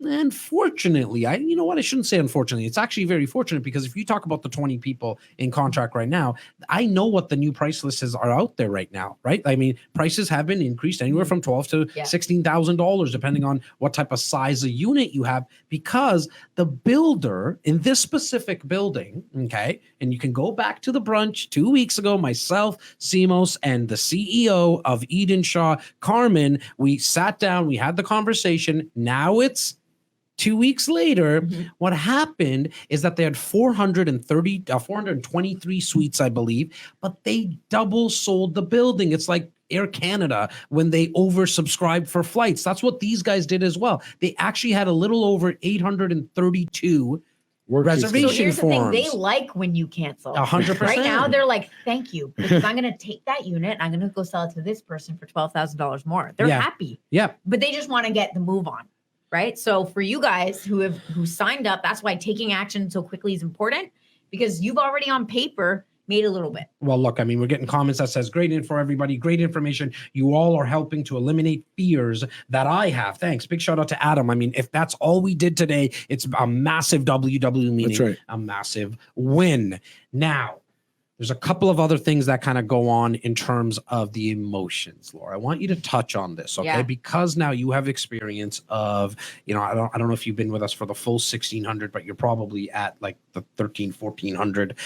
you know what? I shouldn't say unfortunately. It's actually very fortunate, because if you talk about the 20 people in contract right now, I know what the new price lists are out there right now, right? I mean, prices have been increased anywhere from $12,000 to $16,000, depending on what type of size of unit you have, because the builder in this specific building, okay, and you can go back to the brunch 2 weeks ago, myself, Simos, and the CEO of Eden Shaw, Carmen, we sat down, we had the conversation. Now it's 2 weeks later. What happened is that they had 423 suites, I believe, but they double sold the building. It's like Air Canada when they oversubscribed for flights. That's what these guys did as well. They actually had a little over 832 reservation So here's the thing, forms. they like when you cancel. 100%. Right now, they're like, thank you, because I'm going to take that unit and I'm going to go sell it to this person for $12,000 more. They're Yeah. happy, Yeah. but they just want to get the move on. Right. So for you guys who signed up, that's why taking action so quickly is important, because you've already on paper made a little bit. Well, look, I mean, we're getting comments that says great info, everybody, great information. You all are helping to eliminate fears that I have. Thanks. Big shout out to Adam. I mean, if that's all we did today, it's a massive WW meaning, That's right. a massive win. Now, there's a couple of other things that kind of go on in terms of the emotions, Laura. I want you to touch on this, okay? Yeah. Because now you have experience of, you know, I don't know if you've been with us for the full 1,600, but you're probably at like the 1,400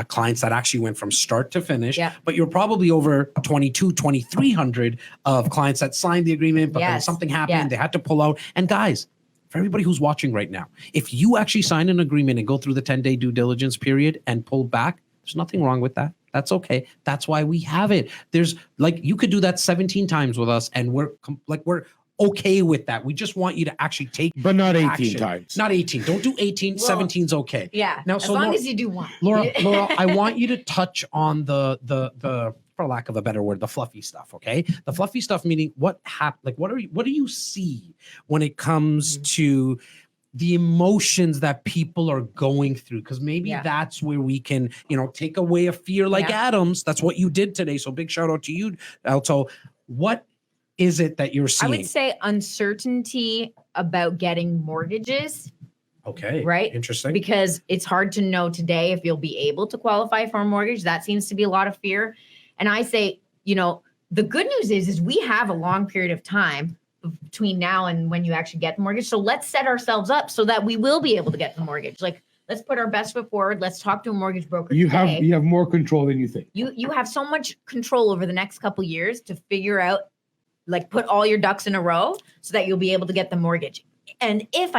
clients that actually went from start to finish. Yeah. But you're probably over 2,300 of clients that signed the agreement, but then Yes. something happened, Yeah. they had to pull out. And guys, for everybody who's watching right now, if you actually sign an agreement and go through the 10-day due diligence period and pull back, there's nothing wrong with that. That's okay. That's why we have it. There's like, you could do that 17 times with us and we're okay with that. We just want you to actually take, But not 18 action. times. Not 18. Don't do 18. Well, 17's okay. Yeah. Now, as so long Laura- as you do one. Laura, I want you to touch on the for lack of a better word, the fluffy stuff. Okay, the fluffy stuff meaning what do you see when it comes to the emotions that people are going through? Because maybe that's where we can, take away a fear like Adam's. That's what you did today. So big shout out to you, Alto. What is it that you're seeing? I would say uncertainty about getting mortgages. Okay. Right. Interesting. Because it's hard to know today if you'll be able to qualify for a mortgage. That seems to be a lot of fear. And I say, the good news is we have a long period of time between now and when you actually get the mortgage. So let's set ourselves up so that we will be able to get the mortgage. Like, let's put our best foot forward. Let's talk to a mortgage broker. You today. have more control than you think. You have so much control over the next couple years to figure out, like, put all your ducks in a row so that you'll be able to get the mortgage. And if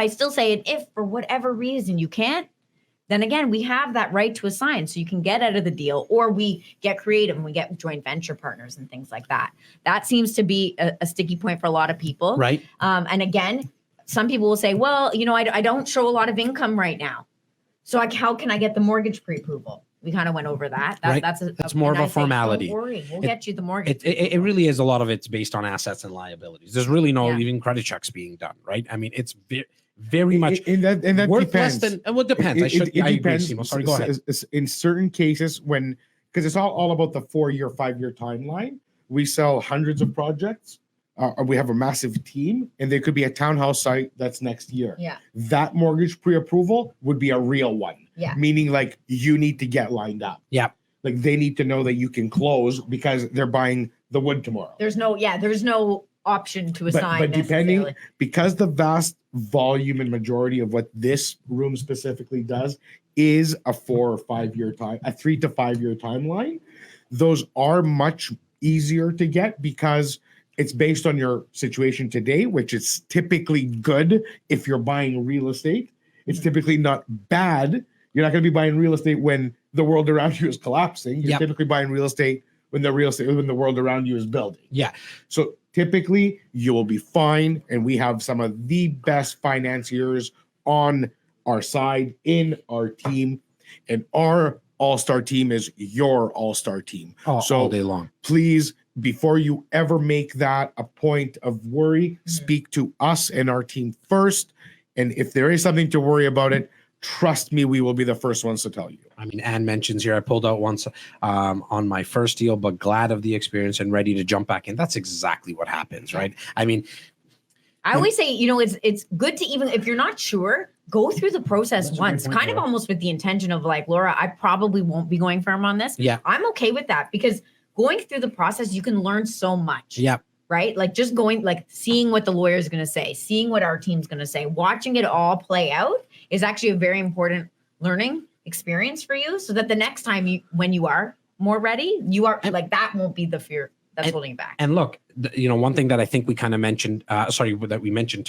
for whatever reason you can't, then again, we have that right to assign, so you can get out of the deal, or we get creative and we get joint venture partners and things like that. That seems to be a sticky point for a lot of people. Right. And again, some people will say, well, I don't show a lot of income right now. So how can I get the mortgage pre-approval? We kind of went over that. Right. That's more of a nice thing. formality. Don't worry, we'll get you the mortgage. It really is. A lot of it's based on assets and liabilities. There's really no Yeah. even credit checks being done, right? I mean, it's very much and that worth depends. less than. Well, it depends. I agree, Simos. Sorry, go ahead. In certain cases, because it's all about the 4-year, 5-year timeline. We sell hundreds of projects. We have a massive team, and there could be a townhouse site that's next year. Yeah. That mortgage pre-approval would be a real one. Yeah. Meaning, like, you need to get lined up. Yeah. Like, they need to know that you can close because they're buying the wood tomorrow. There's no option to But assign. depending, necessarily. because the vast volume and majority of what this room specifically does is a 4 or 5 year time, a 3 to 5 year timeline, those are much easier to get because it's based on your situation today, which is typically good if you're buying real estate. It's typically not bad. You're not going to be buying real estate when the world around you is collapsing. You're Yep. typically buying real estate when the world around you is building. Yeah. So typically you will be fine. And we have some of the best financiers on our side in our team. And our all-star team is your all-star team. All day long. Please, before you ever make that a point of worry, speak to us and our team first. And if there is something to worry about it, trust me, we will be the first ones to tell you. I mean, Anne mentions here, I pulled out once on my first deal, but glad of the experience and ready to jump back in. That's exactly what happens, right? I mean, I always say, it's good to, even if you're not sure, go through the process once, kind of almost with the intention of like, Laura, I probably won't be going firm on this. Yeah. I'm okay with that because going through the process, you can learn so much. Yeah. Right? Like just going, like seeing what the lawyer is going to say, seeing what our team's going to say, watching it all play out is actually a very important learning experience for you so that the next time when you are more ready, you are like, that won't be the fear that's holding you back. And look, one thing that I think we kind of mentioned, that we mentioned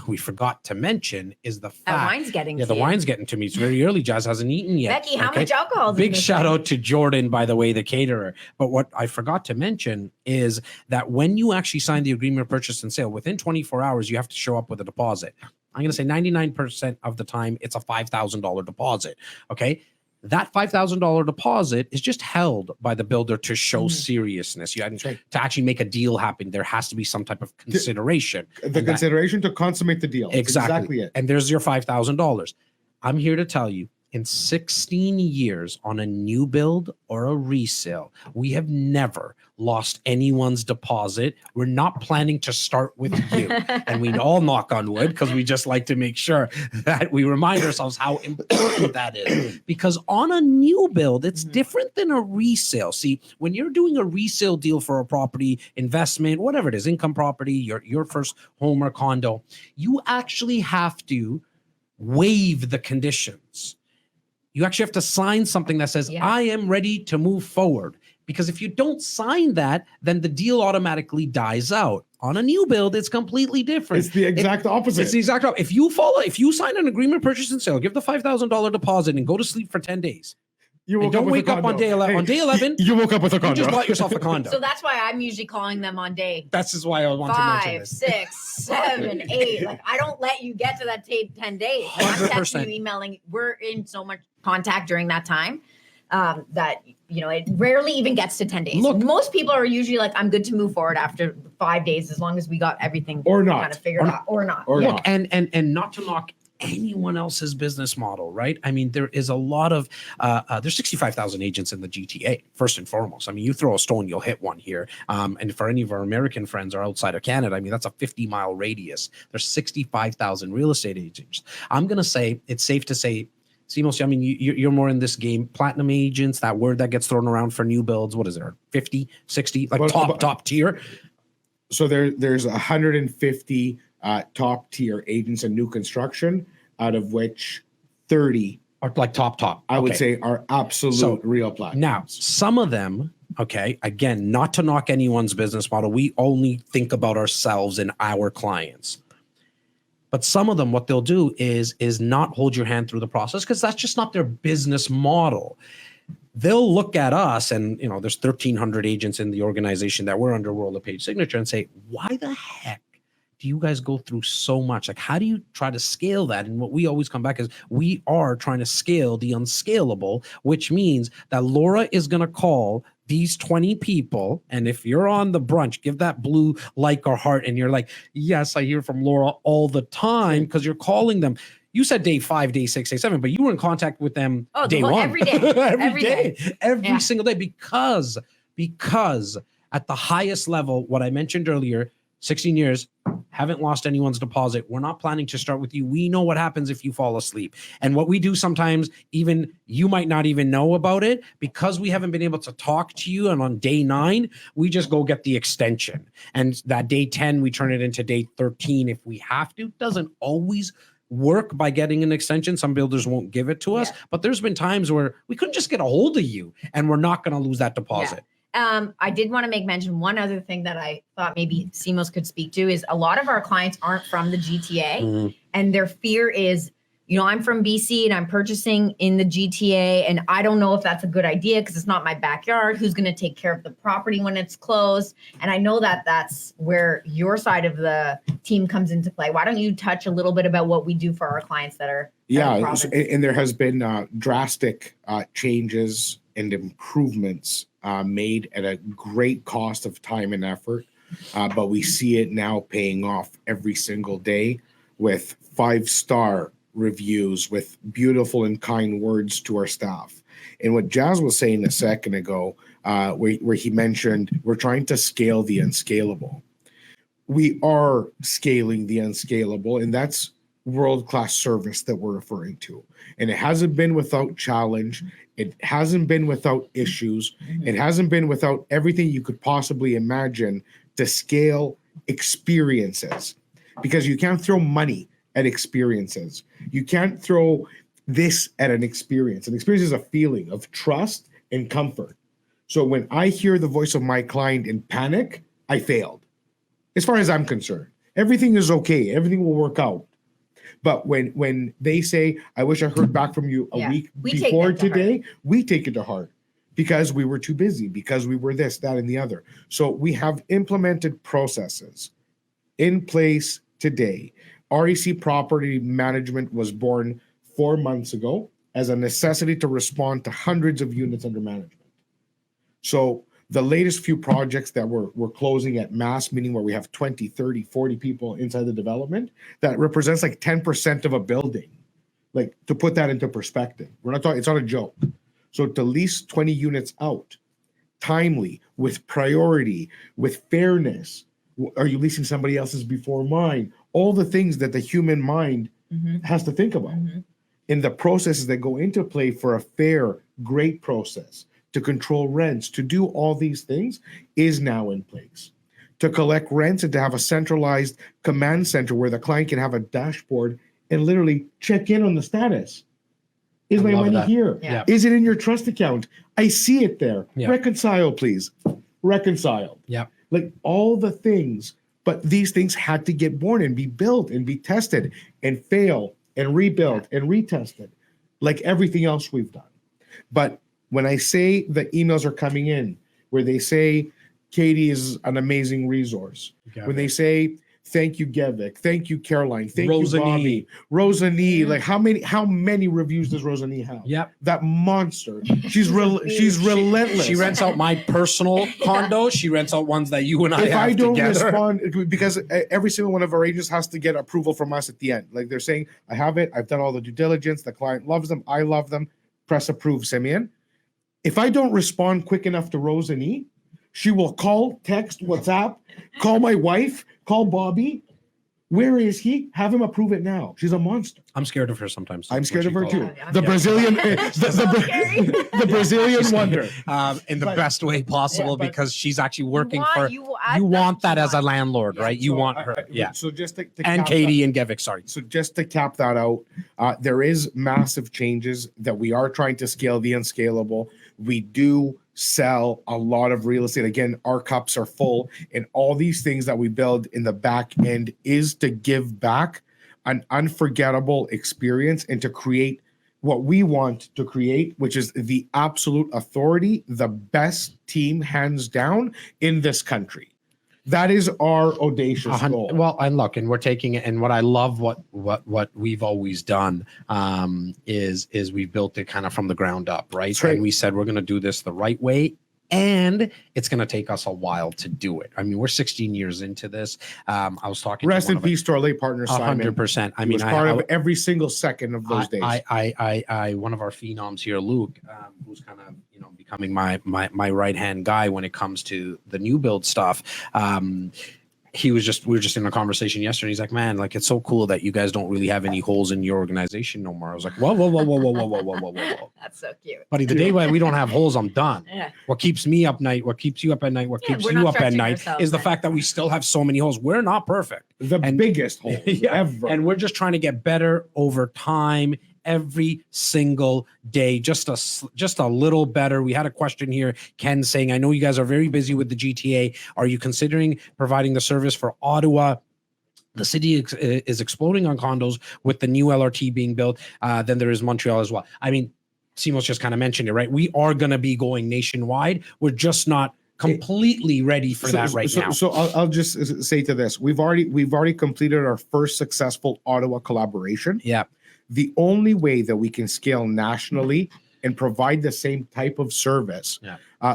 we forgot to mention is the fact. That wine's getting to the you. wine's getting to me. It's very early. Jas hasn't eaten yet. Becky, how much alcohol is in Big this shout thing? out to Jordan, by the way, the caterer. But what I forgot to mention is that when you actually sign the agreement of purchase and sale, within 24 hours, you have to show up with a deposit. I'm going to say 99% of the time, it's a $5,000 deposit. Okay. That $5,000 deposit is just held by the builder to show seriousness. To actually make a deal happen, there has to be some type of consideration. The consideration to consummate the deal. Exactly it. And there's your $5,000. I'm here to tell you, in 16 years on a new build or a resale, we have never lost anyone's deposit. We're not planning to start with you. And we all knock on wood because we just like to make sure that we remind ourselves how important that is. Because on a new build, it's different than a resale. See, when you're doing a resale deal for a property, investment, whatever it is, income property, your first home or condo, you actually have to waive the conditions. You actually have to sign something that says, I am ready to move forward. Because if you don't sign that, then the deal automatically dies out. On a new build, it's completely different. It's the exact opposite. It's the exact opposite. If you sign an agreement, purchase and sale, give the $5,000 deposit and go to sleep for 10 days. You don't wake up on day 11. On day 11, you woke up with a condo. You just bought yourself a condo. So that's why I'm usually calling them on day That's just why I want to mention 5, this. 6, 7, 8. Like I don't let you get to that 10 days. I'm 100%. texting you, emailing. We're in so much contact during that time that it rarely even gets to 10 days. Look, most people are usually like, I'm good to move forward after 5 days as long as we got everything Or not. kind of figured out or not. Or Look, not. and not to knock anyone else's business model, right? I mean, there is a lot of there's 65,000 agents in the GTA, first and foremost. I mean, you throw a stone, you'll hit one here. And for any of our American friends or outside of Canada, I mean, that's a 50-mile radius. There's 65,000 real estate agents. I'm going to say, it's safe to say, Simos, I mean, you're more in this game. Platinum agents, that word that gets thrown around for new builds, what is there? 50, 60, like top tier? So there's 150 top tier agents in new construction, out of which 30 Or like top. I would Okay. say are absolute real platinums. Now, some of them, okay, again, not to knock anyone's business model. We only think about ourselves and our clients. But some of them, what they'll do is not hold your hand through the process because that's just not their business model. They'll look at us and, there's 1,300 agents in the organization that we're under World of Page Signature and say, why the heck do you guys go through so much? Like, how do you try to scale that? And what we always come back is we are trying to scale the unscalable, which means that Laura is going to call these 20 people. And if you're on the brunch, give that blue like or heart. And you're like, yes, I hear from Laura all the time because you're calling them. You said day 5, day 6, day 7, but you were in contact with them day one. Every day. every single day because at the highest level, what I mentioned earlier, 16 years, haven't lost anyone's deposit. We're not planning to start with you. We know what happens if you fall asleep. And what we do sometimes, even you might not even know about it because we haven't been able to talk to you. And on day 9, we just go get the extension. And that day 10, we turn it into day 13 if we have to. Doesn't always work by getting an extension. Some builders won't give it to us, but there's been times where we couldn't just get a hold of you and we're not going to lose that deposit. I did want to make mention one other thing that I thought maybe Simos could speak to is a lot of our clients aren't from the GTA and their fear is, you know, I'm from BC and I'm purchasing in the GTA and I don't know if that's a good idea because it's not my backyard. Who's going to take care of the property when it's closed? And I know that that's where your side of the team comes into play. Why don't you touch a little bit about what we do for our clients that are and there has been drastic changes and improvements made at a great cost of time and effort. But we see it now paying off every single day with 5-star reviews, with beautiful and kind words to our staff. And what Jas was saying a second ago, where he mentioned we're trying to scale the unscalable. We are scaling the unscalable, and that's world-class service that we're referring to. And it hasn't been without challenge. It hasn't been without issues. It hasn't been without everything you could possibly imagine to scale experiences, because you can't throw money at experiences. You can't throw this at an experience. An experience is a feeling of trust and comfort. So when I hear the voice of my client in panic, I failed. As far as I'm concerned, everything is okay. Everything will work out. But when they say, I wish I heard back from you a week before today, we take it to heart because we were too busy, because we were this, that, and the other. So we have implemented processes in place today. REC Property Management was born 4 months ago as a necessity to respond to hundreds of units under management. So the latest few projects that we're closing at mass, meaning where we have 20, 30, 40 people inside the development, that represents like 10% of a building. Like, to put that into perspective, we're not talking, it's not a joke. So to lease 20 units out, timely, with priority, with fairness. Are you leasing somebody else's before mine? All the things that the human mind has to think about. In the processes that go into play for a fair, great process, to control rents, to do all these things is now in place. To collect rents and to have a centralized command center where the client can have a dashboard and literally check in on the status. Is my money here? Yeah. Is it in your trust account? I see it there. Yeah. Reconcile, please. Reconcile. Yeah. Like all the things, but these things had to get born and be built and be tested and fail and rebuilt and retested, like everything else we've done. But when I say the emails are coming in where they say Katie is an amazing resource, when they say thank you Gevic, thank you Caroline, thank you Bobby, Rosanee, like how many reviews does Rosanee have? Yep. That monster. She's relentless. She rents out my personal condo. She rents out ones that you and I if have I don't together. respond, because every single one of our agents has to get approval from us at the end. Like they're saying, I have it, I've done all the due diligence, the client loves them, I love them, press approve, Simeon. If I don't respond quick enough to Rosanee, she will call, text, WhatsApp, call my wife, call Bobby. Where is he? Have him approve it now. She's a monster. I'm scared of her sometimes. I'm scared of her too. Yeah, The Brazilian, the Brazilian wonder. In the But- best way possible, but- because she's actually working You you want that you as a landlord, right? You So want I- her. I- Yeah. So just to And cap Katie and Gevic, sorry. So just to cap that out, there is massive changes that we are trying to scale the unscalable. We do sell a lot of real estate. Again, our cups are full, and all these things that we build in the back end is to give back an unforgettable experience and to create what we want to create, which is the absolute authority, the best team hands down in this country. That is our audacious goal. Well, and look, and we're taking it. And what I love, what we've always done, is we've built it kind of from the ground up, right? Right. And we said we're going to do this the right way, and it's going to take us a while to do it. I mean, we're 16 years into this. I was talking. Rest to in peace to our late partner Simon. 100%. I He mean, was part of every single second of those days. I one of our phenoms here, Luke, who's kind of becoming my right hand guy when it comes to the new build stuff. We were just in a conversation yesterday. He's like, man, like, it's so cool that you guys don't really have any holes in your organization no more. I was like, whoa. That's so cute. Buddy, the day when we don't have holes, I'm done. Yeah. What keeps me up night, what keeps you up at night, what keeps we're you not up at stretching night ourselves is the then. fact that we still have so many holes. We're not perfect. The biggest hole ever. And we're just trying to get better over time, every single day, just a little better. We had a question here, Ken, saying, I know you guys are very busy with the GTA. Are you considering providing the service for Ottawa? The city is exploding on condos with the new LRT being built. Then there is Montreal as well. I mean, Simos just kind of mentioned it, right? We are going to be going nationwide. We're just not completely ready for that right now. So I'll just say to this: we've already completed our first successful Ottawa collaboration. Yeah. The only way that we can scale nationally and provide the same type of service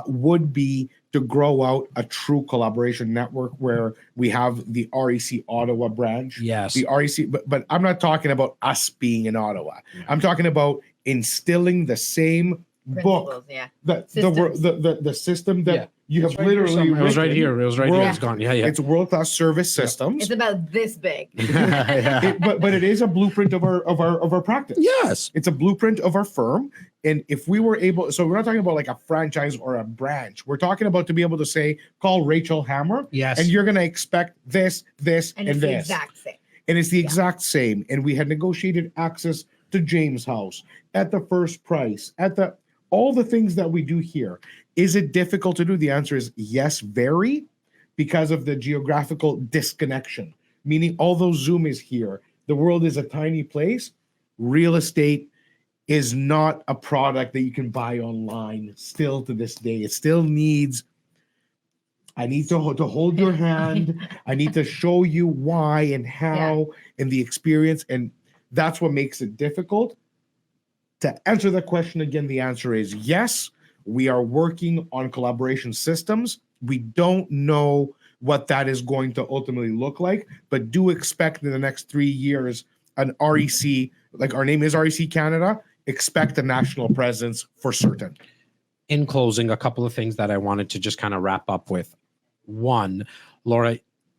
would be to grow out a true collaboration network where we have the REC Ottawa branch. Yes. The REC, but I'm not talking about us being in Ottawa. Yeah. I'm talking about instilling the same book, Yeah. the system that you have literally. It was right written. here. It was right here. World- It's gone. Yeah. It's world-class service systems. It's about this big. But it is a blueprint of our practice. Yes. It's a blueprint of our firm. And if we were able, so we're not talking about like a franchise or a branch. We're talking about to be able to say, call Rachel Hammer. Yes. And you're going to expect this, And it's the this. exact same. And it's the exact same. And we had negotiated access to James House at the first price, all the things that we do here. Is it difficult to do? The answer is yes, very, because of the geographical disconnection, meaning although Zoom is here, the world is a tiny place. Real estate is not a product that you can buy online still to this day. It still needs, I need to hold your hand. I need to show you why and how and the experience. And that's what makes it difficult. To answer the question again, the answer is yes. We are working on collaboration systems. We don't know what that is going to ultimately look like, but do expect in the next 3 years an REC, like our name is REC Canada, expect a national presence for certain. In closing, a couple of things that I wanted to just kind of wrap up with. One, Laura,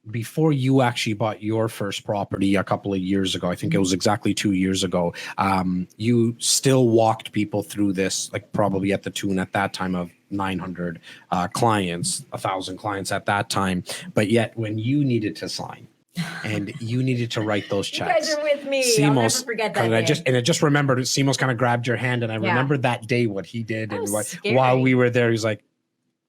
before you actually bought your first property a couple of years ago, I think it was exactly 2 years ago, you still walked people through this, like probably at the tune at that time of 900 clients, 1,000 clients at that time. But yet when you needed to sign and you needed to write those You checks. guys are with me. I'll never Simos, forget that. I just remembered Simos kind of grabbed your hand, and I remembered that day what he did, That and was what scary. while we were there, he's like,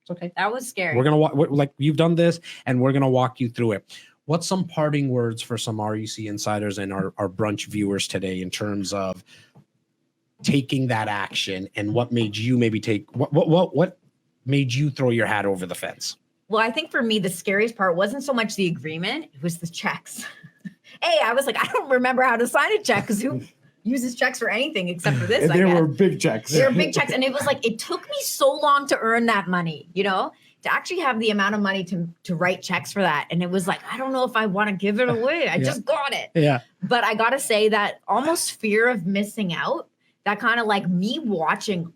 "It's okay. That was scary. We're gonna like you've done this, and we're gonna walk you through it." What's some parting words for some REC insiders and our brunch viewers today in terms of taking that action, and what made you maybe take what made you throw your hat over the fence? Well, I think for me, the scariest part wasn't so much the agreement, it was the checks. I was like, I don't remember how to sign a check because who uses checks for anything except for this? And I they guess. were big checks. They were big checks. And it was like, it took me so long to earn that money, to actually have the amount of money to write checks for that. And it was like, I don't know if I want to give it away. I just got it. Yeah. But I got to say that almost fear of missing out, that kind of like me watching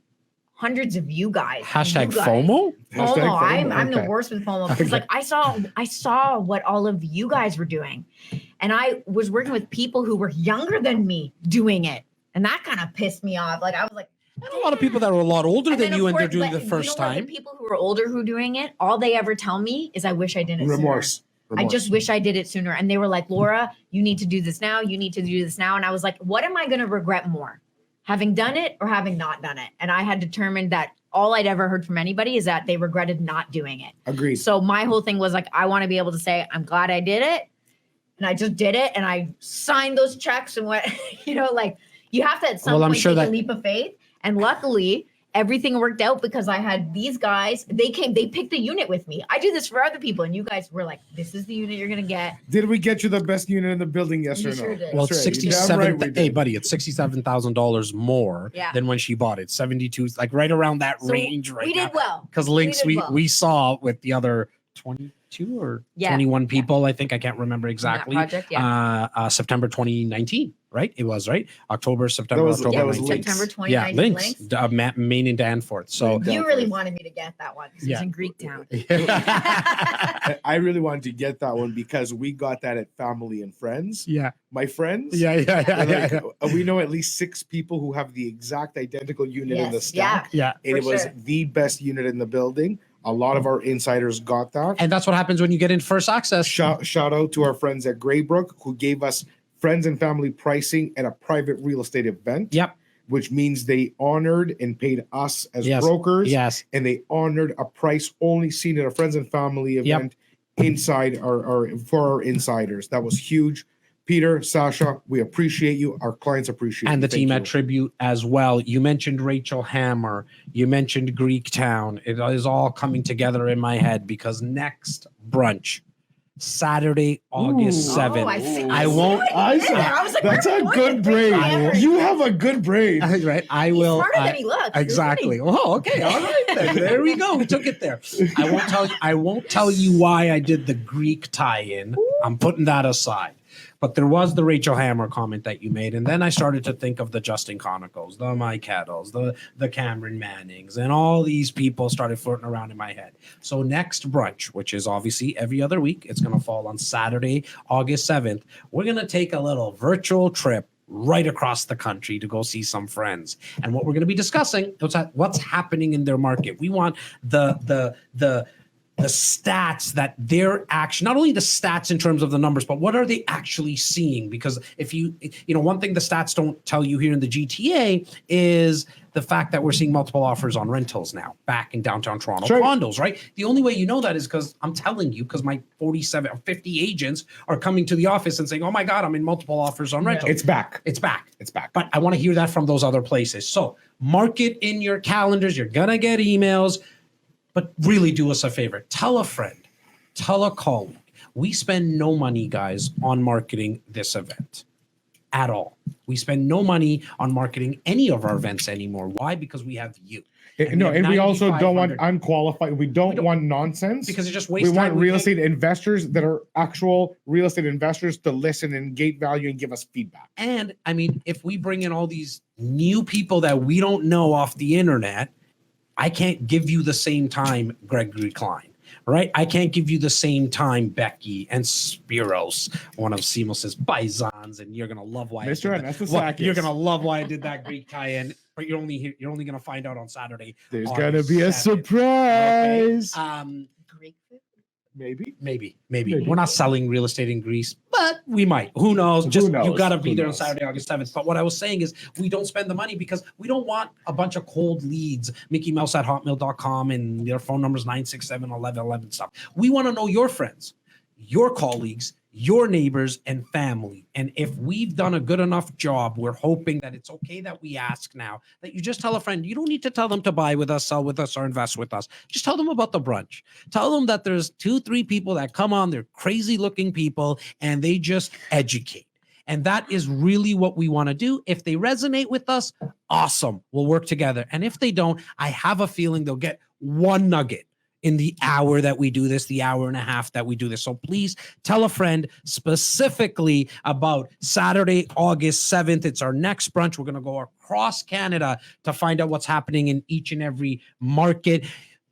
hundreds of you guys. Hashtag you guys- FOMO. Hashtag FOMO. FOMO, I'm the okay. worst with FOMO because like I saw what all of you guys were doing, and I was working with people who were younger than me doing it, and that kind of pissed me off. Like I was like, And a lot of people that are a lot older and than then, you, of and they're course, doing but the first what? time. The people who are older who are doing it, all they ever tell me is, "I wish I did it Remorse. sooner. I just wish I did it sooner." And they were like, "Laura, you need to do this now. You need to do this now." And I was like, "What am I going to regret more, having done it or having not done it?" And I had determined that all I'd ever heard from anybody is that they regretted not doing it. Agreed. So my whole thing was like, I want to be able to say, I'm glad I did it. And I just did it. And I signed those checks and what, like you have to at some Well, I'm point sure take that- a leap of faith. And luckily, everything worked out because I had these guys. They picked the unit with me. I do this for other people, and you guys were like, "This is the unit you're gonna get." Did we get you the best unit in the building? Yes You or no? sure did. Well, That's it's right. You're damn right we 67. did. Hey, buddy, it's $67,000 more Yeah. than when she bought it. 72, like right around that So range right we now. did well. Because links did we well. saw with the other 22 or Yeah. 21 people, I think. I can't remember In that exactly. project, yeah. September 2019, right? It was, right? October, September, That was- October that was 19. Links. September Yeah, 2019 links. links. Maine and Danforth. So Maine. You really wanted me to get that one because Yeah. it's in Greek town. I really wanted to get that one because we got that at family and friends. yeah, My friends. yeah, yeah, yeah, They're yeah, like, we know at least 6 people who have the exact identical unit in the Yes, yeah. stack. yeah. And For it was sure. the best unit in the building. A lot of our insiders got that. And that's what happens when you get in first access. Shout out to our friends at Graybrook who gave us friends and family pricing at a private real estate event. Yep. Which means they honored and paid us as Yes. brokers. Yes. And they honored a price only seen at a friends and family event inside our for our insiders. That was huge. Peter, Sasha, we appreciate you. Our clients appreciate And you. the team Thank at you. Tribute as well. You mentioned Rachel Hammer. You mentioned Greek Town. It is all coming together in my head because next brunch, Saturday, August Ooh. 7th. Oh, I see. I won't- I Yeah, said, I was like, that's where's a the good brain. point? You have a good brain. Right. I He's will. smarter than he looks. isn't he? Exactly. Oh, okay. All right. Then. There we go. We took it there. I won't tell you why I did the Greek tie-in. I'm putting that aside. But there was the Rachel Hammer comment that you made, and then I started to think of the Justin Conicos, the Mike Kettles, the Cameron Mannings, and all these people started floating around in my head. So next brunch, which is obviously every other week, it's going to fall on Saturday, August 7th. We're going to take a little virtual trip right across the country to go see some friends. And what we're going to be discussing is what's happening in their market. We want the stats that they're actually, not only the stats in terms of the numbers, but what are they actually seeing? Because if you know, one thing the stats don't tell you here in the GTA is the fact that we're seeing multiple offers on rentals now back in downtown Toronto, Sure. condos, right? The only way you know that is because I'm telling you, because my 47 or 50 agents are coming to the office and saying, oh my God, I'm in multiple offers on rentals. It's back. It's back. It's back. But I want to hear that from those other places. So mark it in your calendars. You're going to get emails. But really do us a favor. Tell a friend, tell a colleague. We spend no money, guys, on marketing this event at all. We spend no money on marketing any of our events anymore. Why? Because we have you. No, and we also don't want 9,500 unqualified. We don't don't- want nonsense. because it just we wastes want time. real estate investors that are actual real estate investors to listen and gate value and give us feedback. And I mean, if we bring in all these new people that we don't know off the internet, I can't give you the same time Gregory Klein, right? I can't give you the same time Becky and Spiros, one of Simos's paisans, and you're gonna love why I Mr. did that. Anastasakis. You're gonna love why I did that Greek tie-in, but you're only gonna find out on Saturday. There's August gonna be a 7th. surprise. Greek food? Maybe. Maybe. Maybe. We're not selling real estate in Greece, but we might. Who knows? Just knows? you got to be Who there on knows? Saturday, August 7th. But what I was saying is we don't spend the money because we don't want a bunch of cold leads, Mickey Mouse at hotmail.com and their phone numbers 967-1111 stuff. We want to know your friends, your colleagues, your neighbors and family. And if we've done a good enough job, we're hoping that it's okay that we ask now that you just tell a friend. You don't need to tell them to buy with us, sell with us, or invest with us. Just tell them about the brunch. Tell them that there's 2-3 people that come on. They're crazy looking people and they just educate. And that is really what we want to do. If they resonate with us, awesome. We'll work together. And if they don't, I have a feeling they'll get one nugget in the hour that we do this, the hour and a half that we do this. So please tell a friend specifically about Saturday, August 7th. It's our next brunch. We're going to go across Canada to find out what's happening in each and every market.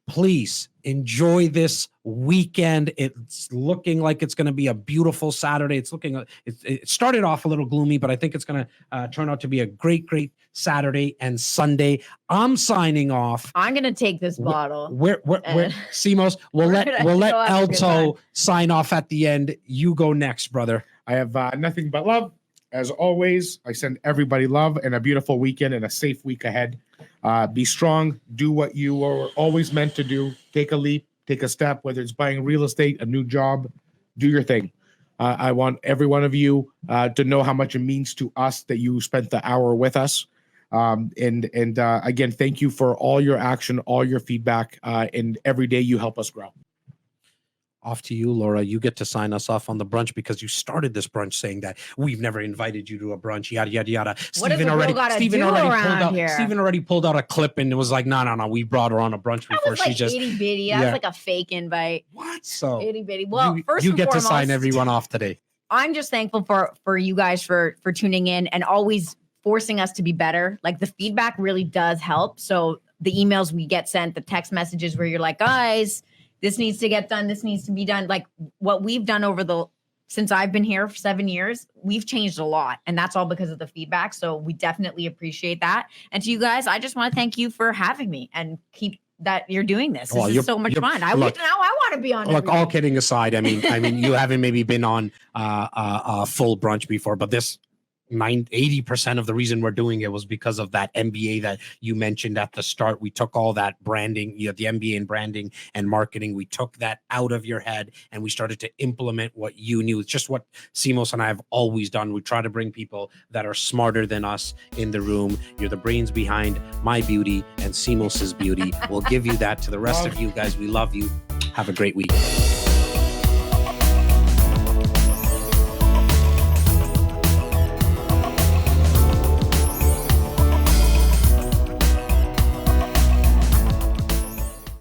Please enjoy this weekend. It's looking like it's going to be a beautiful Saturday. It started off a little gloomy, but I think it's going to turn out to be a great Saturday and Sunday. I'm signing off. I'm gonna take this bottle. We're Simos. We'll We're let gonna we'll let go have a good Elto time. sign off at the end. You go next, brother. I have nothing but love. As always, I send everybody love and a beautiful weekend and a safe week ahead. Be strong. Do what you are always meant to do. Take a leap. Take a step, whether it's buying real estate, a new job. Do your thing. I want every one of you to know how much it means to us that you spent the hour with us. And again, thank you for all your action, all your feedback, and every day you help us grow. Off to you, Laura. You get to sign us off on the brunch because you started this brunch saying that we've never invited you to a brunch, yada yada yada. What does a girl gotta do around here? Stephen already pulled out a clip and it was like, no, we brought her on a brunch That before. was like She just itty bitty. That was like a fake invite. what? So Itty bitty. Well, first you and get foremost, to sign everyone off today. I'm just thankful for you guys for tuning in and always forcing us to be better. Like the feedback really does help. So the emails we get sent, the text messages where you're like, guys, this needs to get done. This needs to be done. Like what we've done since I've been here for 7 years, we've changed a lot. And that's all because of the feedback. So we definitely appreciate that. And to you guys, I just want to thank you for having me and keep that you're doing this. This is so much fun. I want to be on. Look, all kidding aside, I mean, you haven't maybe been on a full brunch before, but this 80% of the reason we're doing it was because of that MBA that you mentioned at the start. We took all that branding, the MBA in branding and marketing. We took that out of your head and we started to implement what you knew. It's just what Simos and I have always done. We try to bring people that are smarter than us in the room. You're the brains behind my beauty and Simos's beauty. We'll give you that to the rest of you guys. We love you. Have a great week.